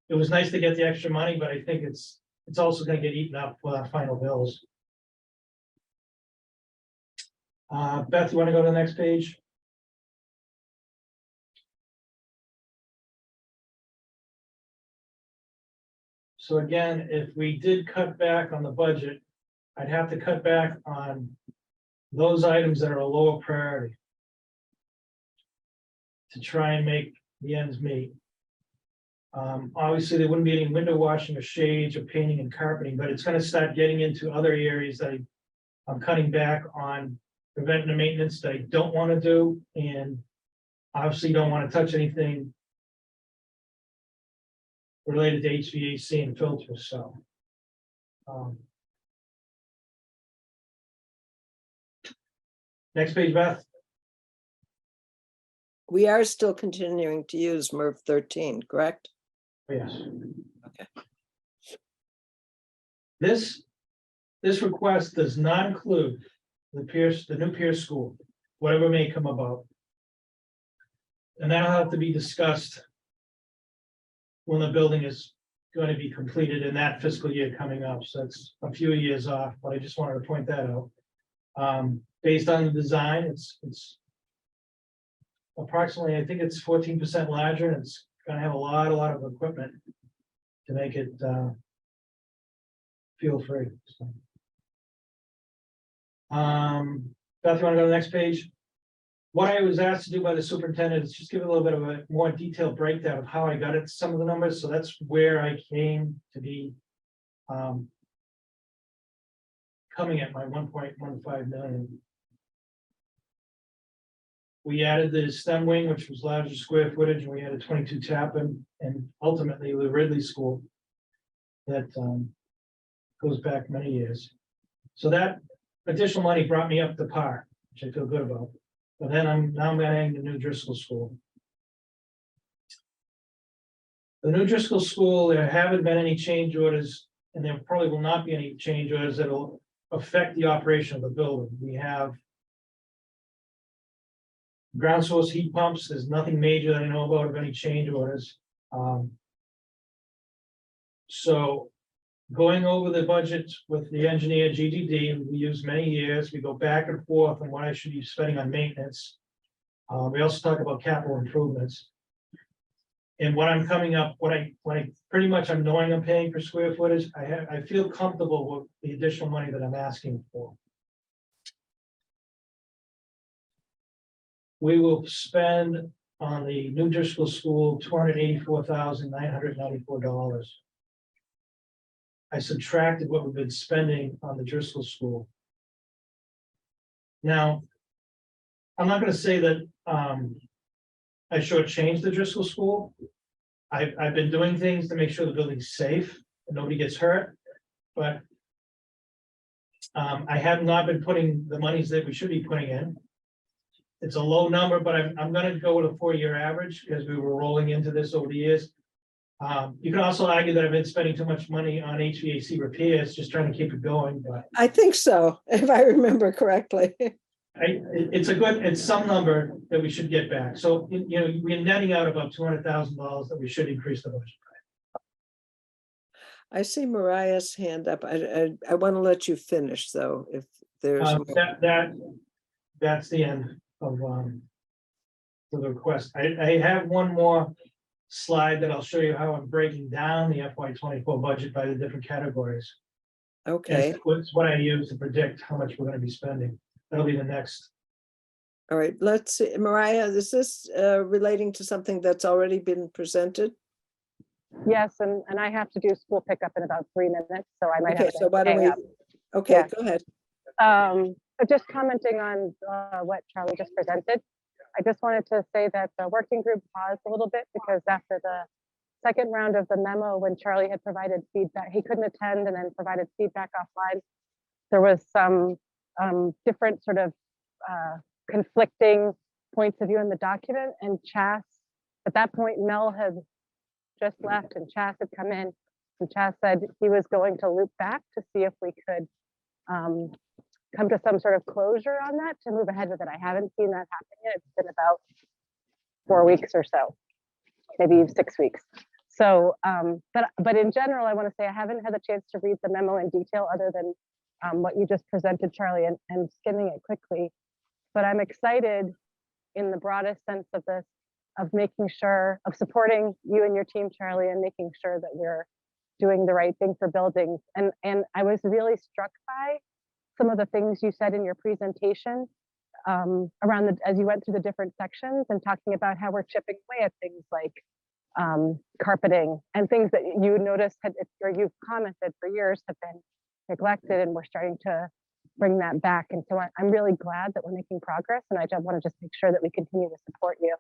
it was nice to get the extra money, but I think it's also going to get eaten up with our final bills. Beth, you want to go to the next page? So again, if we did cut back on the budget, I'd have to cut back on those items that are a lower priority to try and make the ends meet. Obviously, there wouldn't be any window washing or shades or painting and carpeting, but it's going to start getting into other areas that I'm cutting back on preventive maintenance that I don't want to do, and obviously don't want to touch anything related to HVAC and filters. So next page, Beth.
We are still continuing to use MERV 13, correct?
Yes.
Okay.
This request does not include the new Pierce School, whatever may come about. And that'll have to be discussed when the building is going to be completed in that fiscal year coming up. So it's a few years off, but I just wanted to point that out. Based on the design, it's approximately, I think it's 14% larger, and it's going to have a lot of equipment to make it fuel free. So. Beth, you want to go to the next page? What I was asked to do by the superintendent is just give a little bit of a more detailed breakdown of how I got it, some of the numbers. So that's where I came to be coming at my 1.15 million. We added the STEM wing, which was larger square footage, and we added 22 Tappan, and ultimately the Ridley School that goes back many years. So that additional money brought me up to par, which I feel good about. But then I'm adding the new Driscoll School. The new Driscoll School, there haven't been any change orders, and there probably will not be any change orders that will affect the operation of the building. We have ground source heat pumps. There's nothing major that I know about of any change orders. So going over the budget with the engineer GGD, we use many years. We go back and forth on what I should be spending on maintenance. We also talk about capital improvements. And what I'm coming up, what I pretty much I'm knowing I'm paying per square footage, I feel comfortable with the additional money that I'm asking for. We will spend on the new Driscoll School $284,994. I subtracted what we've been spending on the Driscoll School. Now, I'm not going to say that I shortchanged the Driscoll School. I've been doing things to make sure the building's safe and nobody gets hurt, but I have not been putting the monies that we should be putting in. It's a low number, but I'm going to go with a 4-year average because we were rolling into this over the years. You can also argue that I've been spending too much money on HVAC repairs, just trying to keep it going. But
I think so, if I remember correctly.
it's some number that we should get back. So, we're netting out about $200,000 that we should increase the budget.
I see Mariah's hand up. I want to let you finish though, if there's.
That's the end of, the request. I have one more slide that I'll show you how I'm breaking down the FY 24 budget by the different categories.
Okay,
It's what I use to predict how much we're gonna be spending. That'll be the next.
all right, let's see. Mariah, is this relating to something that's already been presented?
Yes, and I have to do school pickup in about 3 minutes, so I might
Okay,
have
so
to
why don't
hang
we,
up.
okay,
Yeah.
go ahead.
But just commenting on what Charlie just presented, I just wanted to say that the working group paused a little bit because after the second round of the memo, when Charlie had provided feedback, he couldn't attend and then provided feedback offline. There was some different sort of conflicting points of view in the document, and Chas, at that point, Mel had just left and Chas had come in, and Chas said he was going to loop back to see if we could come to some sort of closure on that to move ahead with it. I haven't seen that happen yet. It's been about 4 weeks or so, maybe 6 weeks. So, but in general, I want to say I haven't had the chance to read the memo in detail other than what you just presented, Charlie, and skimming it quickly. But I'm excited in the broadest sense of this, of making sure, of supporting you and your team, Charlie, and making sure that we're doing the right thing for buildings. And I was really struck by some of the things you said in your presentation around as you went through the different sections and talking about how we're chipping away at things like carpeting and things that you noticed or you've commented for years have been neglected, and we're starting to bring that back. And so I'm really glad that we're making progress, and I just want to just make sure that we continue to support you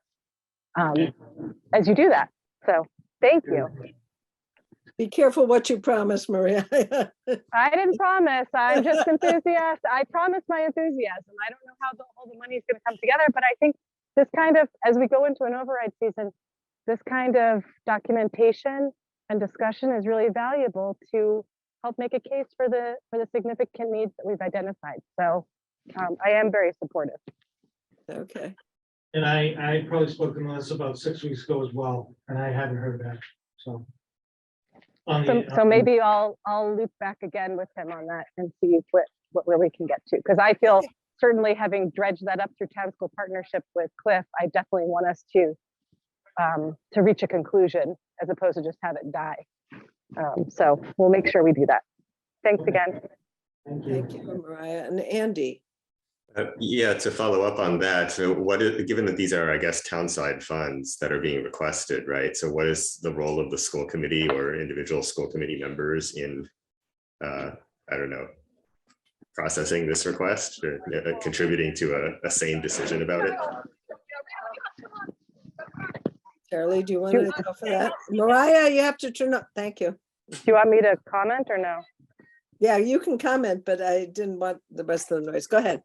as you do that. So thank you.
Be careful what you promise, Maria.
I didn't promise. I'm just enthusiastic. I promised my enthusiasm. I don't know how all the money is going to come together, but I think this kind of, as we go into an override season, this kind of documentation and discussion is really valuable to help make a case for the significant needs that we've identified. So I am very supportive.
Okay.
And I probably spoke to Melissa about 6 weeks ago as well, and I haven't heard back, so.
So maybe I'll loop back again with him on that and see where we can get to, because I feel certainly having dredged that up through town school partnership with Cliff, I definitely want us to reach a conclusion as opposed to just have it die. So we'll make sure we do that. Thanks again.
Thank you, Mariah. And Andy.
Yeah, to follow up on that, so given that these are, I guess, townside funds that are being requested, right? So what is the role of the school committee or individual school committee members in, I don't know, processing this request or contributing to a sane decision about it?
Charlie, do you want to go for that? Mariah, you have to turn up. Thank you.
Do you want me to comment or no?
Yeah, you can comment, but I didn't want the rest of the noise. Go ahead.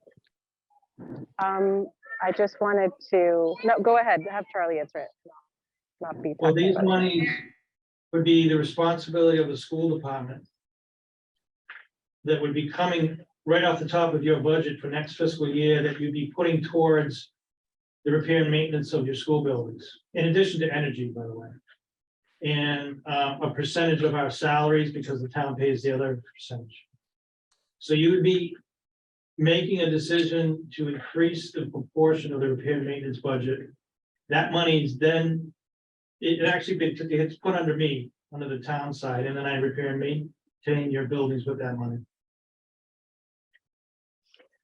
I just wanted to, no, go ahead, have Charlie answer it. Not be.
Well, these monies would be the responsibility of the school department that would be coming right off the top of your budget for next fiscal year that you'd be putting towards the repair and maintenance of your school buildings, in addition to energy, by the way. And a percentage of our salaries, because the town pays the other percentage. So you would be making a decision to increase the proportion of the repair and maintenance budget. That money is then, it actually gets put under me, under the town side, and then I repair and maintain your buildings with that money.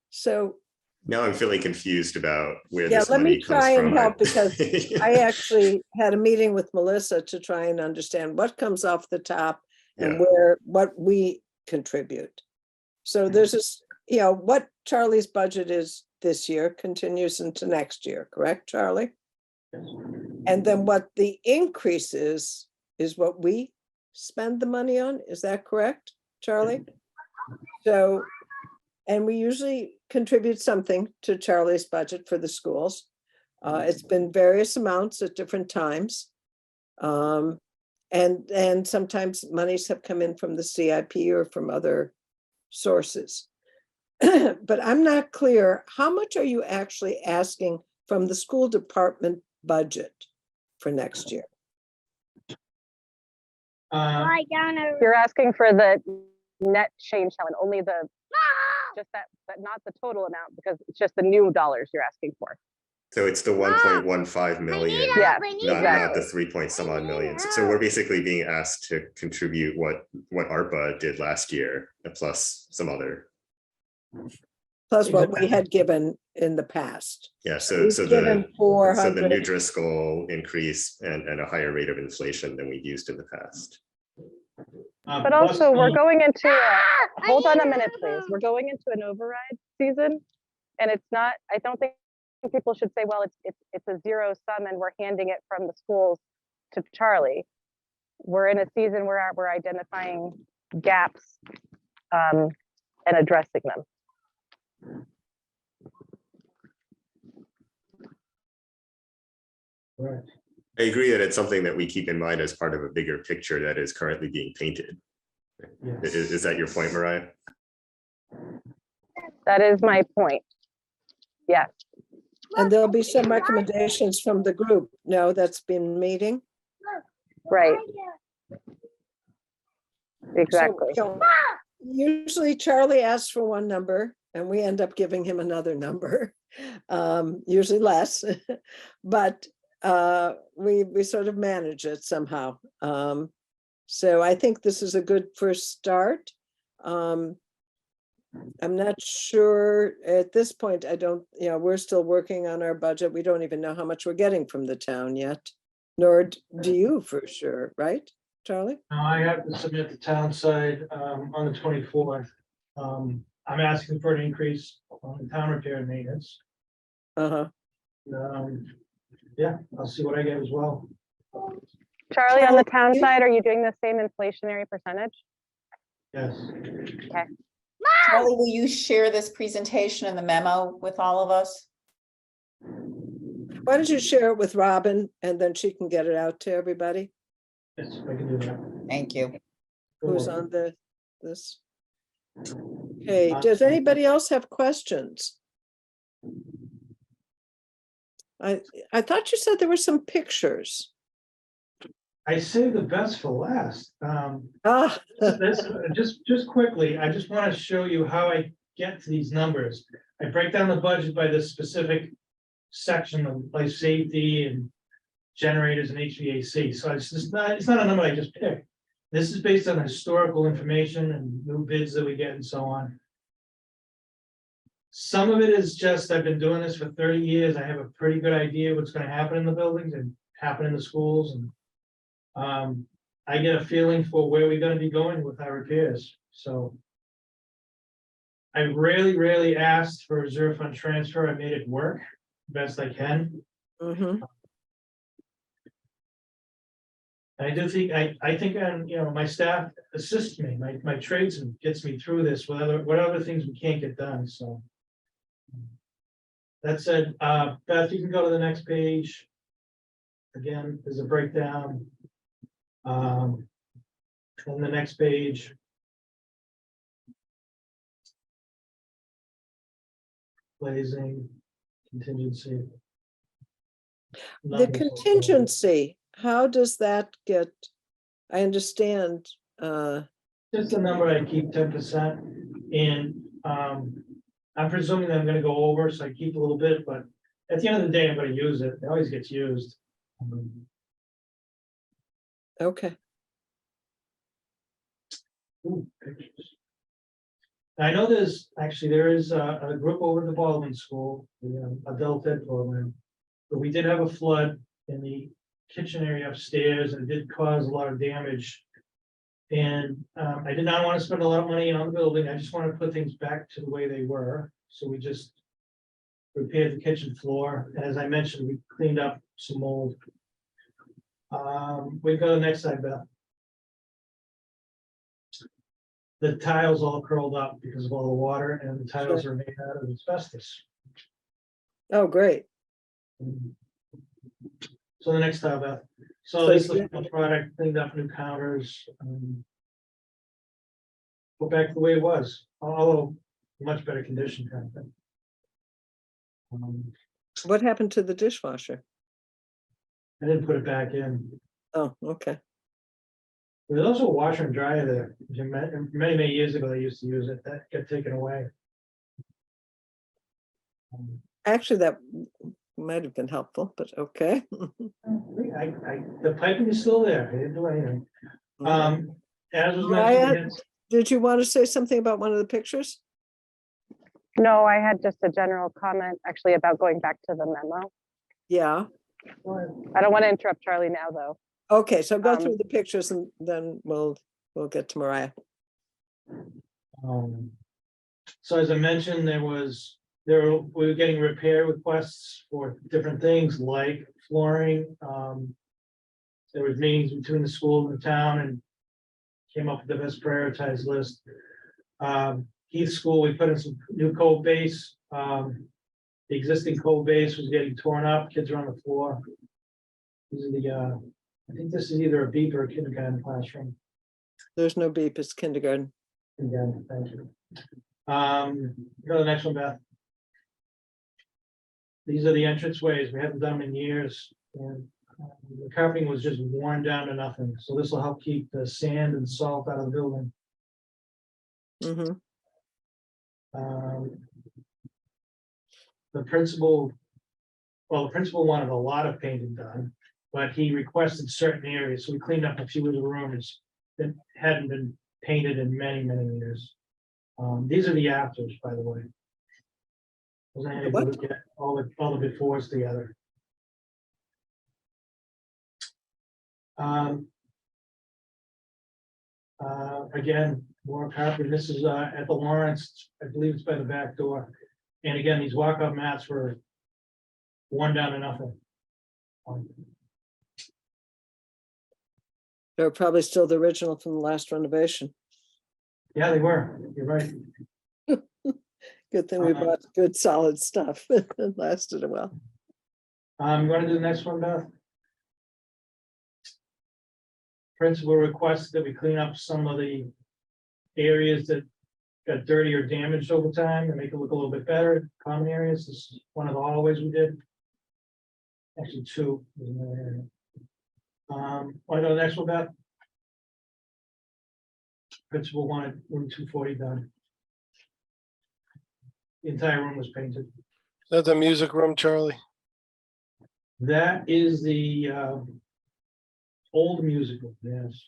So
Now I'm feeling confused about where
yeah,
this
let
money
me
comes
try and
from.
help, because I actually had a meeting with Melissa to try and understand what comes off the top and what we contribute. So there's this, what Charlie's budget is this year continues into next year, correct, Charlie? And then what the increase is what we spend the money on. Is that correct, Charlie? So, and we usually contribute something to Charlie's budget for the schools. It's been various amounts at different times. And sometimes monies have come in from the CIP or from other sources. But I'm not clear, how much are you actually asking from the school department budget for next year?
You're asking for the net change, Helen, only the, just that, but not the total amount, because it's just the new dollars you're asking for.
So it's the 1.15 million,
Yeah,
not the 3 point some odd million. So we're basically being asked to contribute what ARPA did last year, plus some other.
Plus what we had given in the past.
Yeah, so
We've
so
given
the
400.
new Driscoll increase and a higher rate of inflation than we've used in the past.
But also, we're going into, hold on a minute, please. We're going into an override season. And it's not, I don't think people should say, well, it's a zero sum and we're handing it from the schools to Charlie. We're in a season where we're identifying gaps and addressing them.
Right.
I agree that it's something that we keep in mind as part of a bigger picture that is currently being painted.
Yes.
Is that your point, Mariah?
That is my point. Yes.
And there'll be some recommendations from the group. No, that's been meeting.
Right. Exactly.
So, usually Charlie asks for one number and we end up giving him another number, usually less, but we sort of manage it somehow. So I think this is a good first start. I'm not sure at this point, we're still working on our budget. We don't even know how much we're getting from the town yet, nor do you for sure, right, Charlie?
Now I have to submit the town side on the 24th. I'm asking for an increase on town repair and maintenance.
Uh-huh.
Yeah, I'll see what I get as well.
Charlie, on the town side, are you doing the same inflationary percentage?
Yes.
Okay.
Charlie, will you share this presentation and the memo with all of us?
Why don't you share it with Robin and then she can get it out to everybody
Yes, I can do that.
Thank you.
who's on this. Okay, does anybody else have questions? I thought you said there were some pictures.
I saved the best for last. Just quickly, I just want to show you how I get to these numbers. I break down the budget by this specific section of life safety and generators and HVAC. So it's not a number I just picked. This is based on historical information and new bids that we get and so on. Some of it is just, I've been doing this for 30 years. I have a pretty good idea what's going to happen in the buildings and happen in the schools. And I get a feeling for where we're going to be going with our repairs. So I really asked for a reserve fund transfer. I made it work best I can.
Mm-hmm.
I do think, I think, my staff assists me, my tradesman gets me through this, what other things we can't get done, so. That said, Beth, you can go to the next page. Again, there's a breakdown. On the next page. Blazing, contingency.
The contingency, how does that get, I understand.
Just the number I keep 10%, and I'm presuming that I'm gonna go over, so I keep a little bit, but at the end of the day, I'm gonna use it. It always gets used.
Okay.
Ooh, pictures. I know there is a group over at the Baldwin School, the adult ed program, but we did have a flood in the kitchen area upstairs, and it did cause a lot of damage. And I did not want to spend a lot of money on the building. I just wanted to put things back to the way they were. So we just repaired the kitchen floor. And as I mentioned, we cleaned up some mold. We go to the next slide, Beth. The tiles all curled up because of all the water, and the tiles are made out of asbestos.
Oh, great.
So the next tile, Beth. So this is the final product, cleaned up new counters. Go back the way it was. Although much better condition kind of thing.
What happened to the dishwasher?
I didn't put it back in.
Oh, okay.
There's also a washer and dryer there. Many, many years ago, they used to use it. That got taken away.
Actually, that might have been helpful, but okay.
The piping is still there. They didn't do anything. As was
Mariah?
mentioned,
Did you want to say something about one of the pictures?
No, I had just a general comment actually about going back to the memo.
Yeah.
I don't want to interrupt Charlie now, though.
Okay, so go
Um,
through the pictures and then we'll get to Mariah.
so as I mentioned, we were getting repair requests for different things like flooring. There was meetings between the school and the town and came up with the best prioritized list. Heath School, we put in some new code base. The existing code base was getting torn up, kids are on the floor. These are the, I think this is either a beep or a kindergarten classroom.
There's no beep, it's kindergarten.
Again, thank you. Go to the next one, Beth. These are the entrance ways. We haven't done them in years. And the carpeting was just worn down to nothing. So this will help keep the sand and salt out of the building.
Mm-hmm.
The principal wanted a lot of painting done, but he requested certain areas. So we cleaned up a few of the rooms that hadn't been painted in many, many years. These are the afters, by the way. Wasn't able to
What?
get all the befores together. Again, more carpet. This is at the Lawrence. I believe it's by the back door. And again, these walk-up mats were worn down to nothing.
They're probably still the original from the last renovation.
Yeah, they were. You're right.
Good thing we bought good solid stuff. It lasted a while.
I'm going to do the next one, Beth. Principal requests that we clean up some of the areas that got dirty or damaged over time and make it look a little bit better. Common areas, this is one of the hallways we did. Actually, two. Want to go to the next one, Beth? Principal wanted room 240 done. The entire room was painted.
Is that the music room, Charlie?
That is the old musical, yes.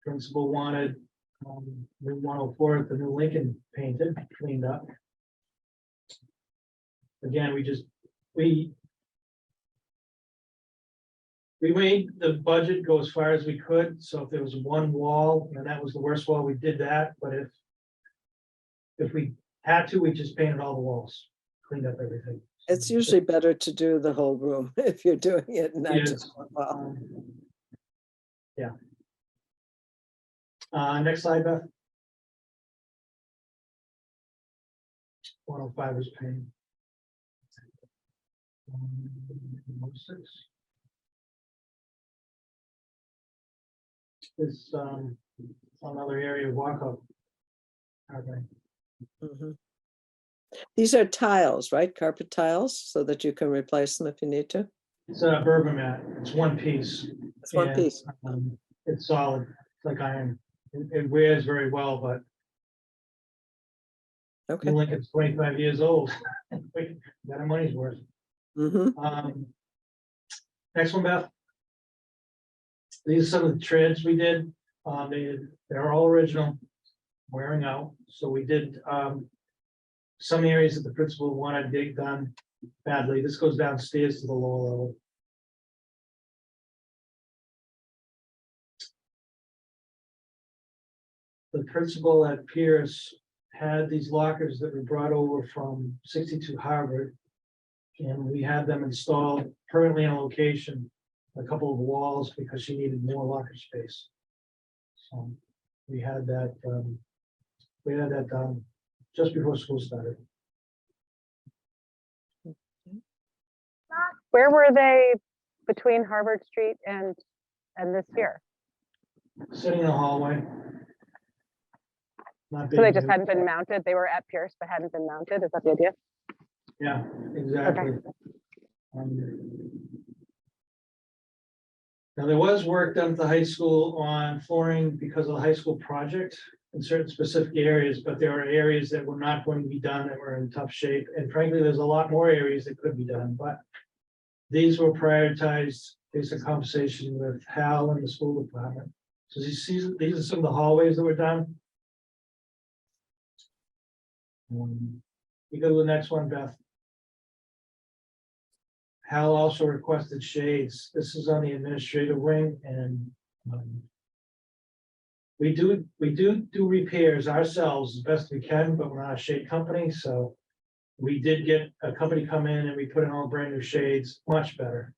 Principal wanted Route 104, the new Lincoln painted, cleaned up. Again, we made the budget go as far as we could. So if there was one wall and that was the worst wall, we did that. But if we had to, we just painted all the walls, cleaned up everything.
It's usually better to do the whole room if you're doing it, not
Yes.
just one wall.
Yeah. Next slide, Beth. 105 is painted. 106. This another area of walk up. Okay.
Mhm. These are tiles, right? Carpet tiles, so that you can replace them if you need to.
It's a Berber mat. It's one piece.
It's one
and,
piece.
It's solid. It's like iron. It wears very well, but
Okay.
Lincoln's 25 years old. We got our money's worth.
Mm-hmm.
Next one, Beth. These are some of the treads we did. They're all original, wearing out. So we did some areas that the principal wanted dig done badly. This goes downstairs to the lower level. The principal at Pierce had these lockers that were brought over from 62 Harvard. And we had them installed permanently on location, a couple of walls, because she needed more locker space. So we had that done just before school started.
Where were they between Harvard Street and this here?
sitting in the hallway. Not
So they
being
just
used.
hadn't been mounted. They were at Pierce, but hadn't been mounted. Is that the idea?
Yeah, exactly. Now, there was work done at the high school on flooring because of the high school project in certain specific areas, but there are areas that were not going to be done that were in tough shape. And frankly, there's a lot more areas that could be done, but these were prioritized based on conversation with Hal and the school department. So you see, these are some of the hallways that were done. You go to the next one, Beth. Hal also requested shades. This is on the administrative wing, and we do repairs ourselves as best we can, but we're not a shade company, so we did get a company come in and we put in all brand new shades, much better.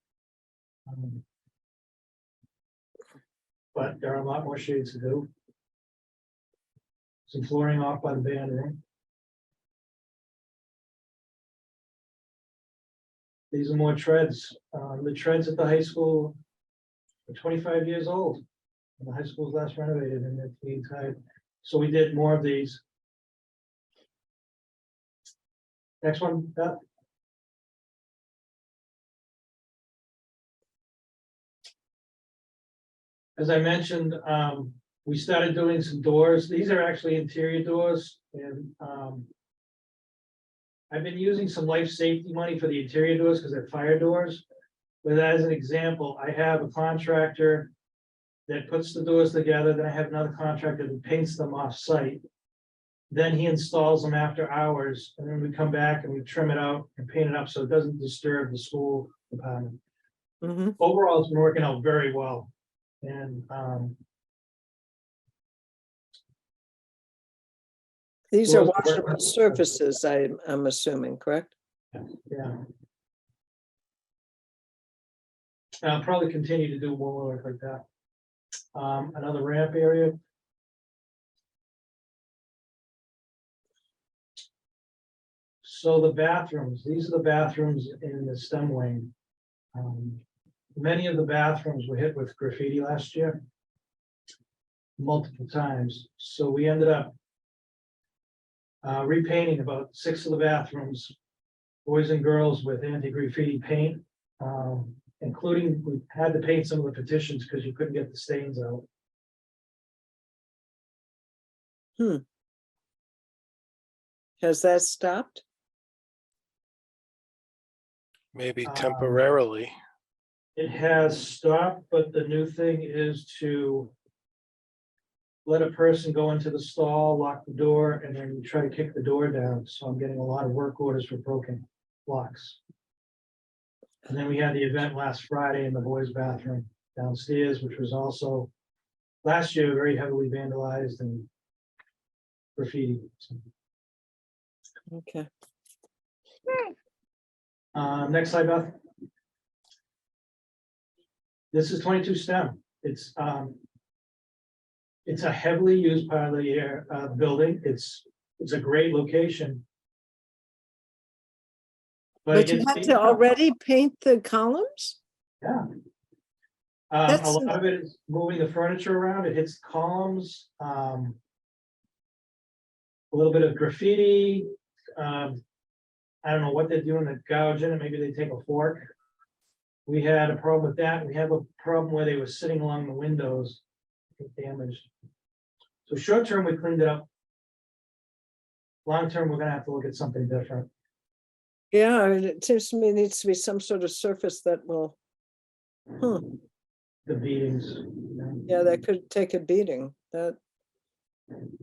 But there are a lot more shades to do. Some flooring off by the band room. These are more treads. The treads at the high school are 25 years old. And the high school was last renovated in the meantime. So we did more of these. Next one, Beth. As I mentioned, we started doing some doors. These are actually interior doors, and I've been using some life safety money for the interior doors because they're fire doors. But as an example, I have a contractor that puts the doors together, then I have another contractor that paints them off-site. Then he installs them after hours, and then we come back and we trim it out and paint it up so it doesn't disturb the school department.
Mhm.
Overall, it's been working out very well. And
These are
Doors work.
washable surfaces, I'm assuming, correct?
yeah. I'll probably continue to do more work like that. Another ramp area. So the bathrooms, these are the bathrooms in the STEM wing. Many of the bathrooms were hit with graffiti last year. Multiple times, so we ended up repainting about 6 of the bathrooms, boys and girls with anti-graffiti paint. Including, we had to paint some of the petitions because you couldn't get the stains out.
Has that stopped?
Maybe
Um,
temporarily.
It has stopped, but the new thing is to let a person go into the stall, lock the door, and then try to kick the door down. So I'm getting a lot of work orders for broken locks. And then we had the event last Friday in the boys' bathroom downstairs, which was also last year very heavily vandalized and graffiti.
Okay.
Next slide, Beth. This is 22 STEM. It's a heavily used part of the building. It's a great location.
But you
it
had
gets
to already paint the columns?
Yeah. A
That's-
lot of it is moving the furniture around. It hits columns. A little bit of graffiti. I don't know what they're doing to gouge in it. Maybe they take a fork. We had a problem with that. We have a problem where they were sitting along the windows, damaged. So short term, we cleaned it up. Long term, we're gonna have to look at something different.
Yeah, I mean, it seems to me it needs to be some sort of surface that will,
The beatings.
yeah, that could take a beating.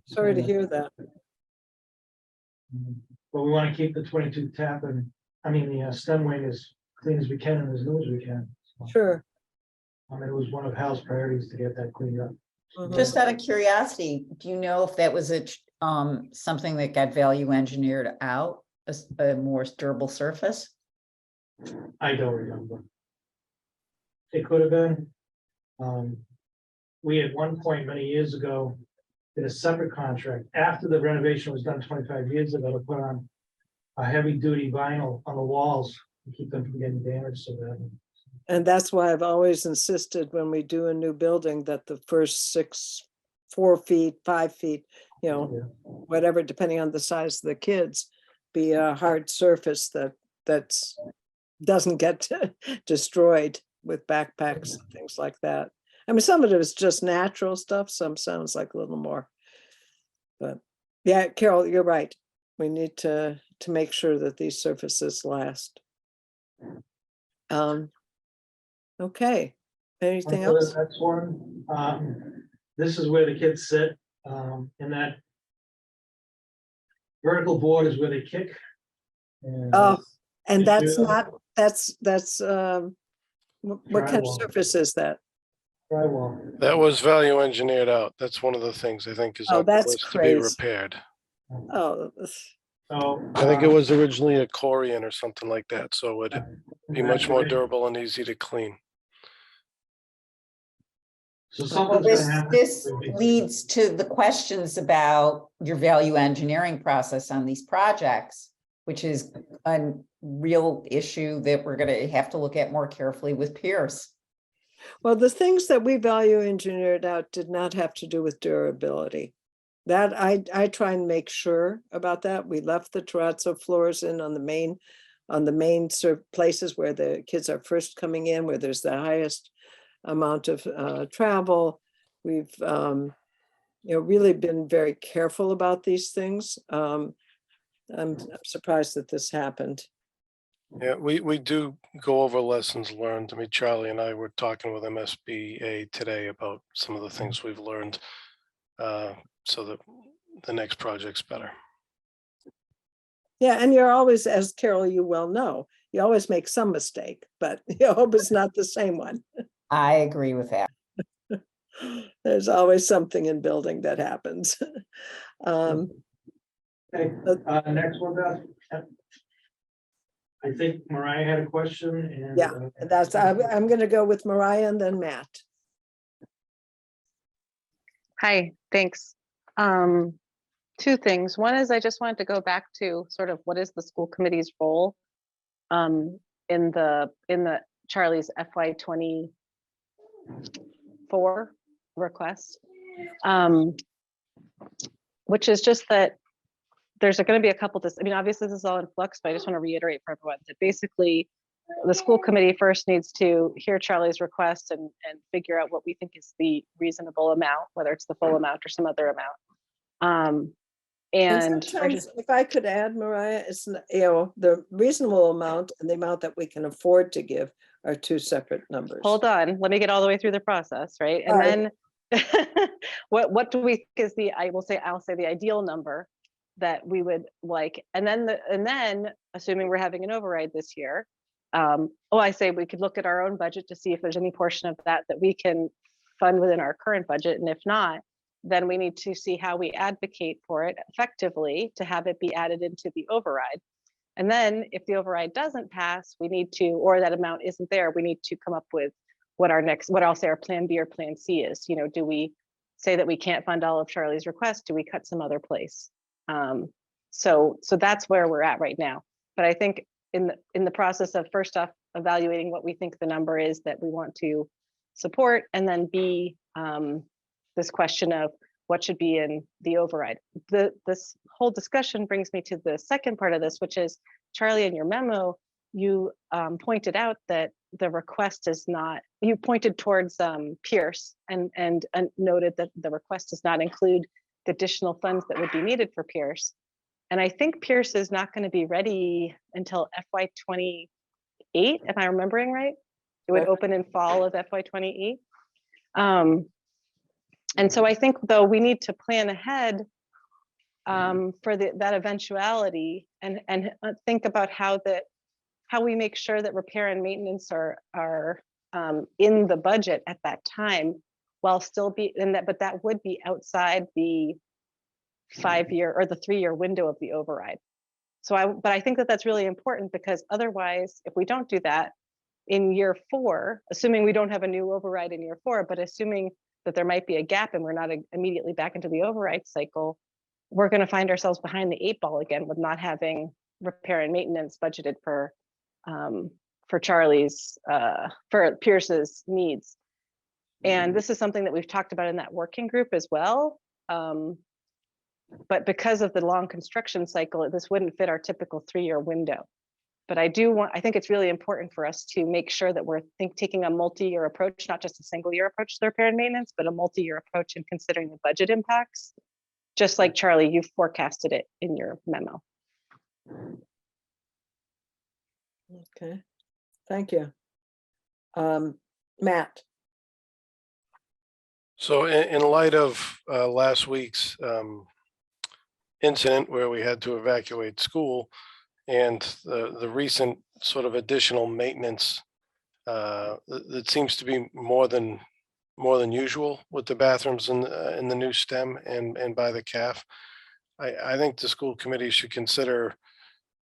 Sorry to hear that.
But we want to keep the 22 tap and, the STEM wing as clean as we can and as new as we can. So,
Sure.
it was one of Hal's priorities to get that cleaned up.
Mhm.
Just out of curiosity, do you know if that was something that got value engineered out, a more durable surface?
I don't remember. It could have been. We at one point many years ago did a separate contract after the renovation was done 25 years ago to put on a heavy duty vinyl on the walls to keep them from getting damaged so badly.
And that's why I've always insisted when we do a new building that the first 4 feet, 5 feet,
Yeah.
whatever, depending on the size of the kids, be a hard surface that's doesn't get destroyed with backpacks and things like that. I mean, some of it is just natural stuff. Some sounds like a little more. But yeah, Carol, you're right. We need to make sure that these surfaces last. Okay. Anything
On to
else?
the next one. This is where the kids sit, and that vertical board is where they kick. And,
Oh, and
you
that's
do-
not, that's what kind of
Drywall.
surface is that?
Drywall.
That was value engineered out. That's one of the things I think is
Oh,
on the
that's
list to be
crazy.
repaired.
Oh,
So.
I think it was originally a Corian or something like that, so it would be much more
Exactly.
durable and easy to clean.
So
Well,
something's
this,
gonna happen.
this leads to the questions about your value engineering process on these projects, which is a real issue that we're gonna have to look at more carefully with Pierce.
well, the things that we value engineered out did not have to do with durability. That I try and make sure about that. We left the terrazzo floors in on the main places where the kids are first coming in, where there's the highest amount of travel. We've really been very careful about these things. I'm surprised that this happened.
Yeah, we do go over lessons learned. I mean, Charlie and I were talking with MSBA today about some of the things we've learned, so that the next project's better.
Yeah, and you're always, as Carol, you well know, you always make some mistake, but you hope it's not the same one.
I agree with that.
There's always something in building that happens.
Okay, next one, Beth. I think Mariah had a question and.
Yeah, that's, I'm gonna go with Mariah and then Matt.
Hi, thanks. Two things. One is I just wanted to go back to sort of what is the school committee's role in the Charlie's FY24 request, which is just that there's going to be a couple. I mean, obviously this is all in flux, but I just want to reiterate for everyone that basically the school committee first needs to hear Charlie's request and figure out what we think is the reasonable amount, whether it's the full amount or some other amount. And
sometimes, if I could add, Mariah, it's, the reasonable amount and the amount that we can afford to give are two separate numbers.
hold on, let me get all the way through the process, right? And
Right.
then what do we think is I'll say the ideal number that we would like, and then assuming we're having an override this year, I say we could look at our own budget to see if there's any portion of that we can fund within our current budget, and if not, then we need to see how we advocate for it effectively to have it be added into the override. And then if the override doesn't pass, we need to, or that amount isn't there, we need to come up with what I'll say our plan B or plan C is. Do we say that we can't fund all of Charlie's requests? Do we cut some other place? So that's where we're at right now. But I think in the process of first off, evaluating what we think the number is that we want to support, and then B, this question of what should be in the override. This whole discussion brings me to the second part of this, which is, Charlie, in your memo, you pointed out that the request is not, you pointed towards Pierce and noted that the request does not include the additional funds that would be needed for Pierce. And I think Pierce is not going to be ready until FY28. Am I remembering right? It would open in fall of FY28. And so I think, though, we need to plan ahead for that eventuality and think about how we make sure that repair and maintenance are in the budget at that time, while still but that would be outside the 5-year or the 3-year window of the override. But I think that that's really important, because otherwise, if we don't do that in year 4, assuming we don't have a new override in year 4, but assuming that there might be a gap and we're not immediately back into the override cycle, we're going to find ourselves behind the 8 ball again with not having repair and maintenance budgeted for Charlie's, for Pierce's needs. And this is something that we've talked about in that working group as well. But because of the long construction cycle, this wouldn't fit our typical 3-year window. But I think it's really important for us to make sure that we're taking a multi-year approach, not just a single-year approach to repair and maintenance, but a multi-year approach in considering the budget impacts, just like Charlie, you forecasted it in your memo.
Okay, thank you. Matt.
So in light of last week's incident where we had to evacuate school and the recent sort of additional maintenance that seems to be more than usual with the bathrooms in the new STEM and by the CAF, I think the school committee should consider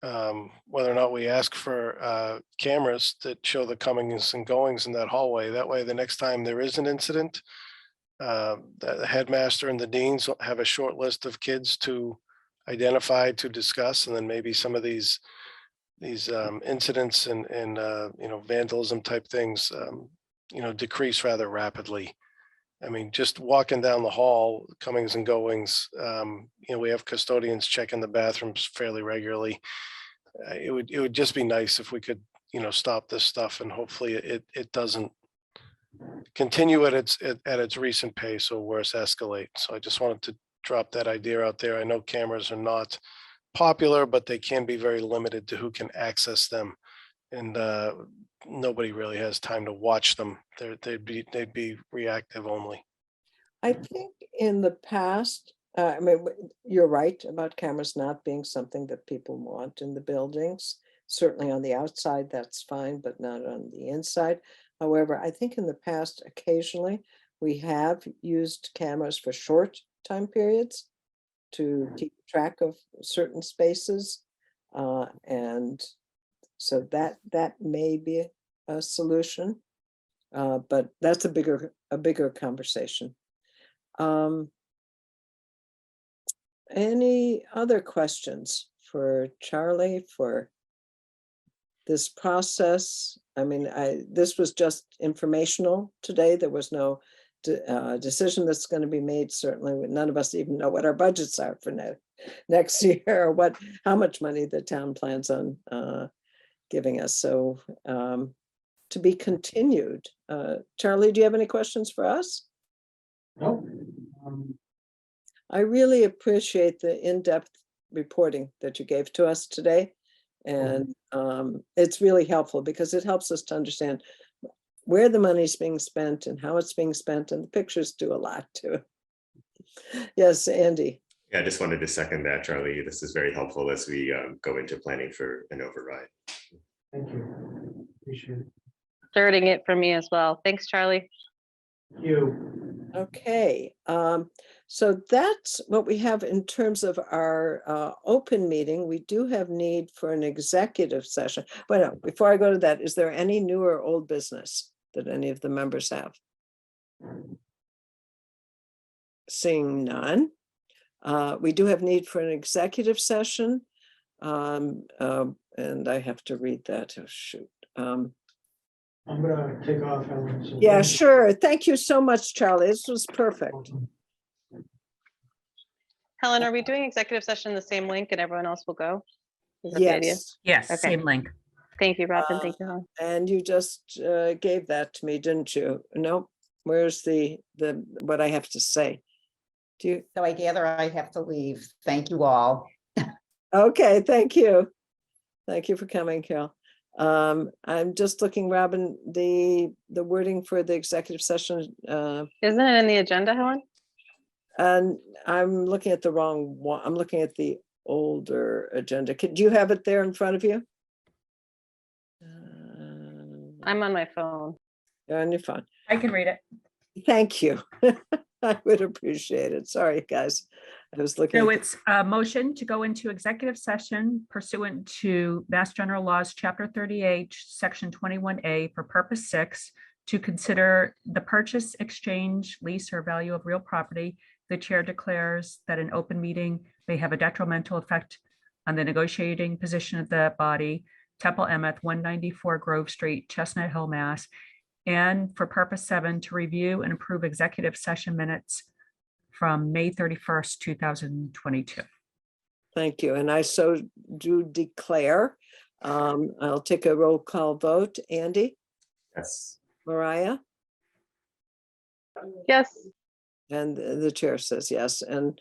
whether or not we ask for cameras that show the comings and goings in that hallway. That way, the next time there is an incident, the headmaster and the deans will have a short list of kids to identify, to discuss, and then maybe some of these incidents and vandalism type things decrease rather rapidly. I mean, just walking down the hall, comings and goings, we have custodians checking the bathrooms fairly regularly. It would just be nice if we could, stop this stuff, and hopefully it doesn't continue at its recent pace or worse, escalate. So I just wanted to drop that idea out there. I know cameras are not popular, but they can be very limited to who can access them, and nobody really has time to watch them. They'd be reactive only.
I think in the past, you're right about cameras not being something that people want in the buildings. Certainly on the outside, that's fine, but not on the inside. However, I think in the past, occasionally, we have used cameras for short time periods to keep track of certain spaces. And so that may be a solution, but that's a bigger conversation. Any other questions for Charlie for this process? I mean, this was just informational today. There was no decision that's going to be made. Certainly, none of us even know what our budgets are for next year, or how much money the town plans on giving us. So to be continued. Charlie, do you have any questions for us?
No.
I really appreciate the in-depth reporting that you gave to us today. And it's really helpful because it helps us to understand where the money's being spent and how it's being spent, and the pictures do a lot too. Yes, Andy.
Yeah, I just wanted to second that, Charlie. This is very helpful as we go into planning for an override.
Thank you. Appreciate it.
Thirding it for me as well. Thanks, Charlie.
Thank you.
Okay, so that's what we have in terms of our open meeting. We do have need for an executive session. But no, before I go to that, is there any new or old business that any of the members have? Seeing none. We do have need for an executive session. And I have to read that. Oh, shoot.
I'm gonna take off, Ellen. So
Yeah, sure. Thank you so much, Charlie. This was perfect.
Helen, are we doing executive session in the same link and everyone else will go? Is that the idea?
Yes.
Yes,
Okay.
same link.
Thank you, Robin. Thank you, Helen.
And you just gave that to me, didn't you? No, where's the what I have to say? Do you?
So I gather I have to leave. Thank you all.
Okay, thank you. Thank you for coming, Carol. I'm just looking, Robin, the wording for the executive session.
Isn't it in the agenda, Helen?
And I'm looking at the wrong one. I'm looking at the older agenda. Do you have it there in front of you?
I'm on my phone.
You're on your phone.
I can read it.
Thank you. I would appreciate it. Sorry, guys. I was looking.
So
at
it's a motion to go into executive session pursuant to Mass General Laws, Chapter 38, Section 21A for Purpose 6, to consider the purchase, exchange, lease, or value of real property. The chair declares that an open meeting may have a detrimental effect on the negotiating position of the body. Temple Emeth, 194 Grove Street, Chestnut Hill, Mass. And for purpose 7, to review and approve executive session minutes from May 31st, 2022.
Thank you. And I so do declare. I'll take a roll call vote. Andy,
Yes.
Mariah,
Yes,
and the chair says yes. And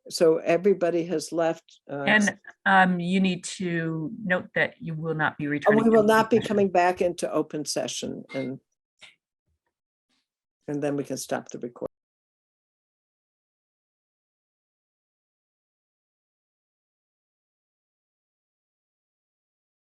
so everybody has left.
And you need to note that you will not be
We
returning.
will
to
not be
open session.
coming back into open session, and then we can stop the recording.